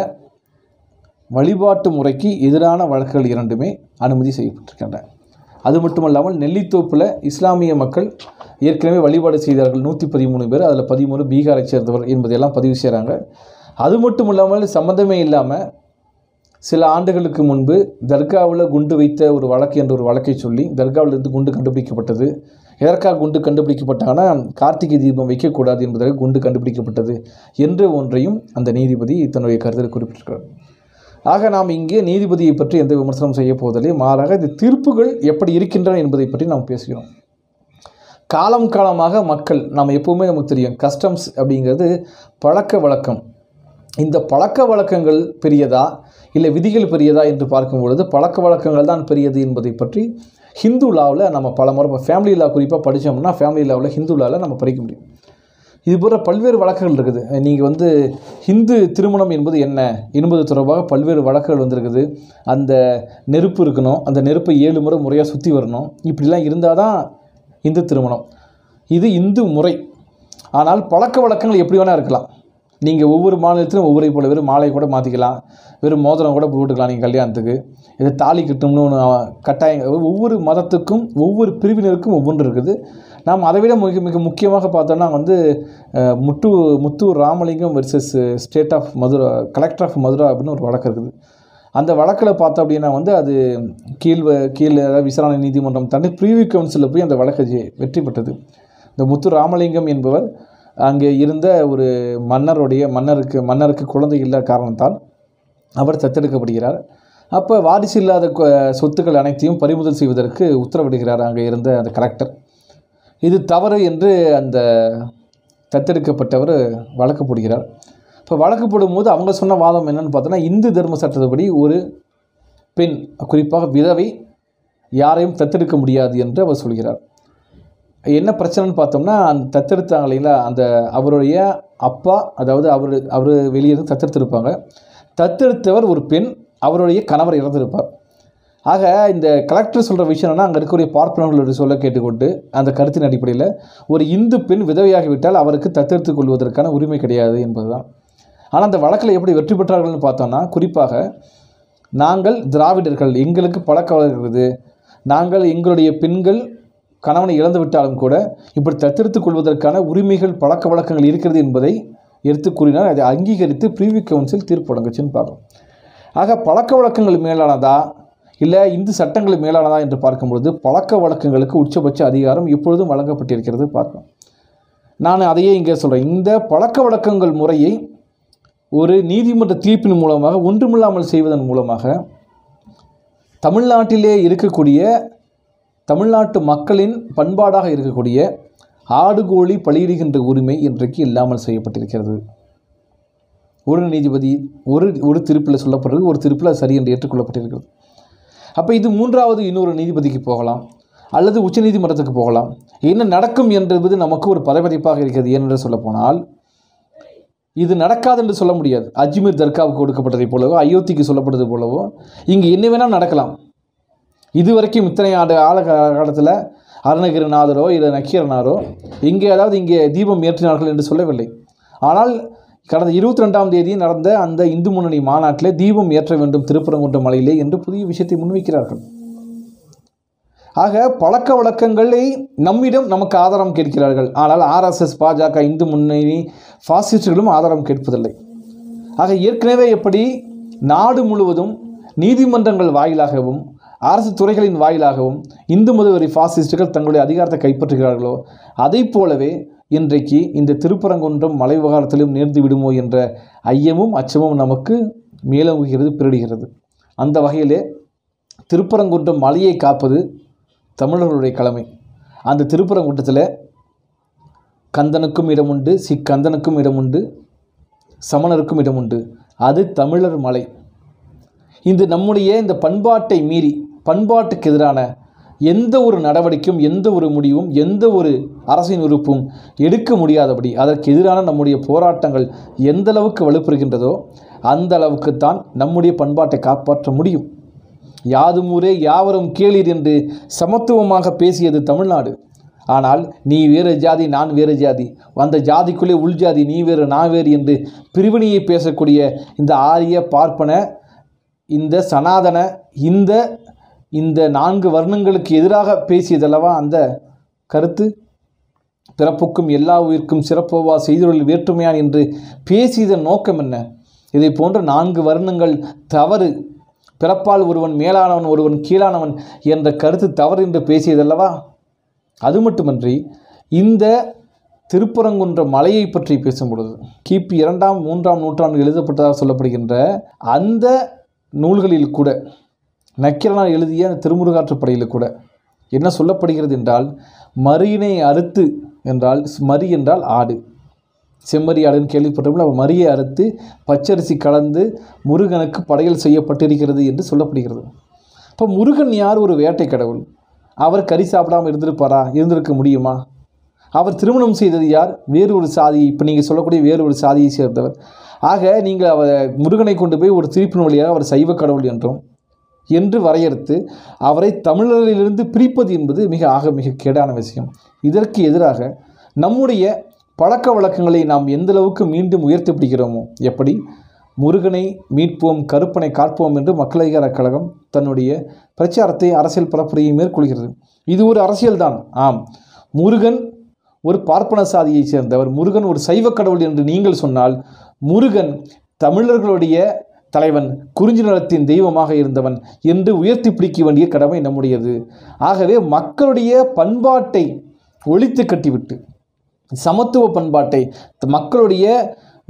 S1: வழிபாட்டு முறைக்கு எதிரான வழக்குகள் 2மே அனுமதி செய்யப்பட்டிருக்கின்றன. அது மட்டுமல்லாமல் நெல்லித்தோப்பில் இஸ்லாமிய மக்கள் ஏற்கனவே வழிபாடு செய்தார்கள் 113 பேர், அதில் 13 பீகாரை சேர்ந்தவர் என்பதையெல்லாம் பதிவு செய்கிறாங்க. அது மட்டும் இல்லாமல் சம்மந்தமே இல்லாமல் சில ஆண்டுகளுக்கு முன்பு தர்காவில் குண்டு வைத்த ஒரு வழக்கு என்ற ஒரு வழக்கை சொல்லி தர்காவிலிருந்து குண்டு கண்டுபிடிக்கப்பட்டது. எதற்காக குண்டு கண்டுபிடிக்கப்பட்டாங்கன்னா கார்த்திகை தீபம் வைக்கக்கூடாது என்பதற்கு குண்டு கண்டுபிடிக்கப்பட்டது என்று ஒன்றையும் அந்த நீதிபதி தன்னுடைய கருத்தில் குறிப்பிட்டிருக்கிறார். ஆக நாம் இங்கே நீதிபதியை பற்றி எந்த விமர்சனம் செய்ய போவதில்லை, மாறாக இந்த தீர்ப்புகள் எப்படி இருக்கின்றன என்பதை பற்றி நாம் பேசுகிறோம். காலமாக மக்கள் நாம் எப்போவுமே நமக்கு தெரியும் கஸ்டம்ஸ் அப்படிங்கிறது பழக்க வழக்கம். இந்த பழக்க வழக்கங்கள் பெரியதா இல்லை விதிகள் பெரியதா என்று பார்க்கும் பொழுது பழக்க வழக்கங்கள் தான் பெரியது என்பதை பற்றி ஹிந்து லாவில் நம்ம பல முறை இப்போ ஃபேமிலி லா குறிப்பாக படித்தோம்னா ஃபேமிலி லாவில் ஹிந்து லாவில் நம்ம படிக்க முடியும். இது போன்ற பல்வேறு வழக்குகள் இருக்குது. நீங்கள் வந்து ஹிந்து திருமணம் என்பது என்ன என்பது தொடர்பாக பல்வேறு வழக்குகள் வந்திருக்குது. அந்த நெருப்பு இருக்கணும், அந்த நெருப்பை 7 முறை முறையாக சுற்றி வரணும், இப்படிலாம் இருந்தால் தான் இந்து திருமணம். இது இந்து முறை. ஆனால் பழக்க வழக்கங்கள் எப்படி வேணால் இருக்கலாம். நீங்கள் ஒவ்வொரு மாநிலத்திலும் ஒவ்வொரு போல வெறும் மாலை கூட மாற்றிக்கலாம், வெறும் மோதிரம் கூட போட்டுக்கலாம். நீங்கள் கல்யாணத்துக்கு இது தாலி கட்டணும்னு ஒன்று கட்டாயம். ஒவ்வொரு மதத்துக்கும் ஒவ்வொரு பிரிவினருக்கும் ஒவ்வொன்று இருக்குது. நாம் அதை விட மிக மிக முக்கியமாக பார்த்தோன்னா வந்து Muthur Ramalingam versus state of Madura, collector of Madura அப்படின்னு ஒரு வழக்கு இருக்குது. அந்த வழக்கில் பார்த்தோம் அப்படின்னா வந்து அது கீழே விசாரணை நீதிமன்றம் தாண்டி ப்ரீவியூ கவுன்சிலில் போய் அந்த வழக்கு வெற்றி பெற்றது. இந்த முத்தூர் ராமலிங்கம் என்பவர் அங்கே இருந்த ஒரு மன்னருக்கு குழந்தை இல்லாத காரணத்தால் அவர் தத்தெடுக்கப்படுகிறார். அப்போ வாரிசு இல்லாத சொத்துக்கள் அனைத்தையும் பறிமுதல் செய்வதற்கு உத்தரவிடுகிறார் அங்கே இருந்த அந்த கலெக்டர். இது தவறு என்று அந்த தத்தெடுக்கப்பட்டவர் வழக்கு போடுகிறார். இப்போ வழக்கு போடும்போது அவங்க சொன்ன வாதம் என்னென்னு பார்த்தோன்னா, இந்து தர்ம சட்டத்துப்படி ஒரு பெண், குறிப்பாக விதவை, யாரையும் தத்தெடுக்க முடியாது என்று அவர் சொல்கிறார். என்ன பிரச்சனைன்னு பார்த்தோம்னா, அந்த தத்தெடுத்தாங்க இல்லைங்களா, அந்த அவருடைய அப்பா, அதாவது அவர் வெளியே இருந்து தத்தெடுத்திருப்பாங்க. தத்தெடுத்தவர் ஒரு பெண், அவருடைய கணவர் இறந்திருப்பார். ஆக இந்த கலெக்டர் சொல்கிற விஷயம்னா, அங்கே இருக்கக்கூடிய பார்ப்பனர்களுடைய சொல்ல கேட்டுக்கொண்டு அந்த கருத்தின் அடிப்படையில் ஒரு இந்து பெண் விதவையாகிவிட்டால் அவருக்கு தத்தெடுத்துக் கொள்வதற்கான உரிமை கிடையாது என்பது தான். ஆனால் அந்த வழக்கில் எப்படி வெற்றி பெற்றார்கள்னு பார்த்தோன்னா, குறிப்பாக நாங்கள் திராவிடர்கள், எங்களுக்கு பழக்க வழக்கம் இருக்குது, நாங்கள் எங்களுடைய பெண்கள் கணவனை இழந்து விட்டாலும் கூட இப்படி தத்தெடுத்துக் கொள்வதற்கான உரிமைகள் பழக்க வழக்கங்கள் இருக்கிறது என்பதை எடுத்து கூறினார். அதை அங்கீகரித்து ப்ரீவியூ கவுன்சில் தீர்ப்பு வழங்குச்சுன்னு பார்க்கும். ஆக பழக்க வழக்கங்கள் மேலானதா இல்லை இந்து சட்டங்கள் மேலானதா என்று பார்க்கும்பொழுது பழக்க வழக்கங்களுக்கு உச்சபட்ச அதிகாரம் எப்பொழுதும் வழங்கப்பட்டிருக்கிறது பார்க்கும். நான் அதையே இங்கே சொல்கிறேன். இந்த பழக்க வழக்கங்கள் முறையை ஒரு நீதிமன்ற தீர்ப்பின் மூலமாக ஒன்றுமில்லாமல் செய்வதன் மூலமாக தமிழ்நாட்டிலே இருக்கக்கூடிய தமிழ்நாட்டு மக்களின் பண்பாடாக இருக்கக்கூடிய ஆடு கோழி பலியிடுகின்ற உரிமை இன்றைக்கு இல்லாமல் செய்யப்பட்டிருக்கிறது. ஒரு நீதிபதி ஒரு தீர்ப்பில் சொல்லப்படுறது, ஒரு தீர்ப்பில் சரி என்று ஏற்றுக்கொள்ளப்பட்டிருக்கிறது. அப்போ இது மூன்றாவது இன்னொரு நீதிபதிக்கு போகலாம், அல்லது உச்சநீதிமன்றத்துக்கு போகலாம். என்ன நடக்கும் என்பது நமக்கு ஒரு பதைபதைப்பாக இருக்கிறது. ஏனென்று சொல்லப்போனால் இது நடக்காது என்று சொல்ல முடியாது. அஜ்மீர் தர்காவுக்கு கொடுக்கப்பட்டதை போலவோ, அயோத்திக்கு சொல்லப்பட்டது போலவோ இங்கே என்ன வேணால் நடக்கலாம். இதுவரைக்கும் இத்தனை காலத்தில் அருணகிரிநாதரோ இல்லை நக்கீரனாரோ இங்கே தீபம் ஏற்றினார்கள் என்று சொல்லவில்லை. ஆனால் கடந்த 22ஆம் தேதி நடந்த அந்த இந்து முன்னணி மாநாட்டிலே தீபம் ஏற்ற வேண்டும் திருப்பரங்குன்றம் மலையிலே என்று புதிய விஷயத்தை முன்வைக்கிறார்கள். ஆக பழக்க வழக்கங்களை நமக்கு ஆதாரம் கேட்கிறார்கள். ஆனால் RSS, பாஜக, இந்து முன்னணி, பாசிஸ்டுகளும் ஆதாரம் கேட்பதில்லை. ஆக ஏற்கனவே எப்படி நாடு முழுவதும் நீதிமன்றங்கள் வாயிலாகவும் அரசு துறைகளின் வாயிலாகவும் இந்து மதவெறி பாசிஸ்டுகள் தங்களுடைய அதிகாரத்தை கைப்பற்றுகிறார்களோ அதை போலவே இன்றைக்கு இந்த திருப்பரங்குன்றம் மலை விவகாரத்திலும் நேர்ந்து விடுமோ என்ற ஐயமும் அச்சமும் நமக்கு மேலோங்குகிறது, பிறடுகிறது. அந்த வகையிலே திருப்பரங்குன்றம் மலையை காப்பது தமிழர்களுடைய கடமை. அந்த திருப்பரங்குன்றத்தில் கந்தனுக்கும் இடம் உண்டு, சிக்கந்தனுக்கும் இடம் உண்டு, சமணருக்கும் இடம் உண்டு. அது தமிழர் மலை. நம்முடைய இந்த பண்பாட்டை மீறி, பண்பாட்டுக்கு எதிரான எந்த ஒரு நடவடிக்கையும், எந்த ஒரு முடிவும், எந்த ஒரு அரசின் உறுப்பும் எடுக்க முடியாதபடி அதற்கு எதிரான நம்முடைய போராட்டங்கள் எந்த அளவுக்கு வலுப்பெறுகின்றதோ அந்த அளவுக்குத்தான் நம்முடைய பண்பாட்டை காப்பாற்ற முடியும். யாதும் ஊரே யாவரும் கேளீர் என்று சமத்துவமாக பேசியது தமிழ்நாடு. ஆனால் நீ வேறு ஜாதி, நான் வேறு ஜாதி, அந்த ஜாதிக்குள்ளே உள்ஜாதி, நீ வேறு நான் வேறு என்று பிரிவினையை பேசக்கூடிய இந்த ஆரிய பார்ப்பன, இந்த சனாதன, இந்த 4 வர்ணங்களுக்கு எதிராக பேசியதல்லவா அந்த கருத்து. பிறப்புக்கும் எல்லா உயிர்க்கும் சிறப்போவா செய்தொழில் வேற்றுமையான் என்று பேசியதன் நோக்கம் என்ன? இதை போன்ற 4 வர்ணங்கள் தவறு, பிறப்பால் ஒருவன் மேலானவன் ஒருவன் கீழானவன் என்ற கருத்து தவறு என்று பேசியதல்லவா. அது மட்டுமன்றி இந்த திருப்பரங்குன்ற மலையை பற்றி பேசும் பொழுது கிபி 2ஆம் 3ஆம் நூற்றாண்டு எழுதப்பட்டதாக சொல்லப்படுகின்ற அந்த நூல்களில் கூட, நக்கீரனார் எழுதிய திருமுருகாற்றுப்படையில் கூட என்ன சொல்லப்படுகிறது என்றால், மறியினை அறுத்து என்றால், மறி என்றால் ஆடு, செம்மறி ஆடுன்னு கேள்விப்பட்டோம்னா மறியை அறுத்து பச்சரிசி கலந்து முருகனுக்கு படையல் செய்யப்பட்டிருக்கிறது என்று சொல்லப்படுகிறது. இப்போ முருகன் யார்? ஒரு வேட்டை கடவுள். அவர் கறி சாப்பிடாமல் இருந்திருப்பாரா? இருந்திருக்க முடியுமா? அவர் திருமணம் செய்தது யார்? வேறு ஒரு சாதி, இப்போ நீங்கள் சொல்லக்கூடிய வேறு ஒரு சாதியை சேர்ந்தவர். ஆக நீங்கள் அவர் முருகனை கொண்டு போய் ஒரு தீர்ப்பின் வழியாக அவர் சைவ கடவுள் என்று வரையறுத்து அவரை தமிழர்களிலிருந்து பிரிப்பது என்பது மிக கேடான விஷயம். இதற்கு எதிராக நம்முடைய பழக்க வழக்கங்களை நாம் எந்தளவுக்கு மீண்டும் உயர்த்தி பிடிக்கிறோமோ, எப்படி முருகனை மீட்போம், கருப்பனை காப்போம் என்று மக்கள் அதிகார கழகம் தன்னுடைய பிரச்சாரத்தை, அரசியல் பரப்புரையை மேற்கொள்கிறது. இது ஒரு அரசியல்தான். ஆம், முருகன் ஒரு பார்ப்பன சாதியை சேர்ந்தவர், முருகன் ஒரு சைவ கடவுள் என்று நீங்கள் சொன்னால், முருகன் தமிழர்களுடைய தலைவன், குறிஞ்சி நிலத்தின் தெய்வமாக இருந்தவன் என்று உயர்த்தி பிடிக்க வேண்டிய கடமை நம்முடையது. ஆகவே மக்களுடைய பண்பாட்டை ஒழித்து கட்டிவிட்டு, சமத்துவ பண்பாட்டை, மக்களுடைய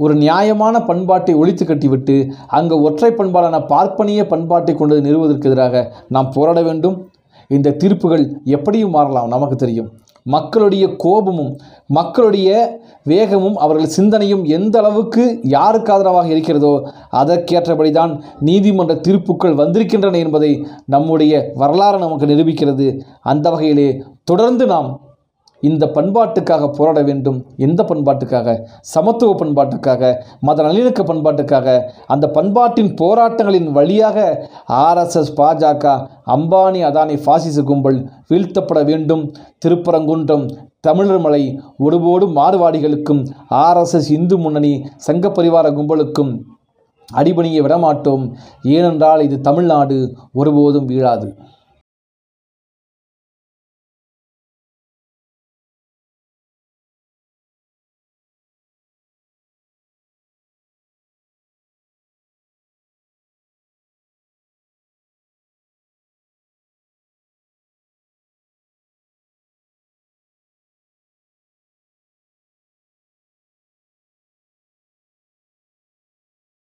S1: ஒரு நியாயமான பண்பாட்டை ஒழித்து கட்டிவிட்டு அங்கே ஒற்றை பண்பாடான பார்ப்பனிய பண்பாட்டை கொண்டு நிறுவுவதற்கு எதிராக நாம் போராட வேண்டும். இந்த தீர்ப்புகள் எப்படியும் மாறலாம், நமக்கு தெரியும். மக்களுடைய கோபமும் மக்களுடைய வேகமும் அவர்கள் சிந்தனையும் எந்த அளவுக்கு யாருக்கு ஆதரவாக இருக்கிறதோ அதற்கேற்றபடி தான் நீதிமன்ற தீர்ப்புகள் வந்திருக்கின்றன என்பதை நம்முடைய வரலாறு நமக்கு நிரூபிக்கிறது. அந்த வகையிலே தொடர்ந்து நாம் இந்த பண்பாட்டுக்காக போராட வேண்டும். எந்த பண்பாட்டுக்காக? சமத்துவ பண்பாட்டுக்காக, மத நல்லிணக்க பண்பாட்டுக்காக. அந்த பண்பாட்டின் போராட்டங்களின் வழியாக RSS, பாஜக, அம்பானி, அதானி பாசிச கும்பல் வீழ்த்தப்பட வேண்டும். திருப்பரங்குன்றம், தமிழர்மலை ஒருபோடும் மாறுவாடிகளுக்கும் RSS, இந்து முன்னணி, சங்க பரிவார கும்பலுக்கும் அடிபணிய விடமாட்டோம். ஏனென்றால் இது தமிழ்நாடு ஒருபோதும் வீழாது.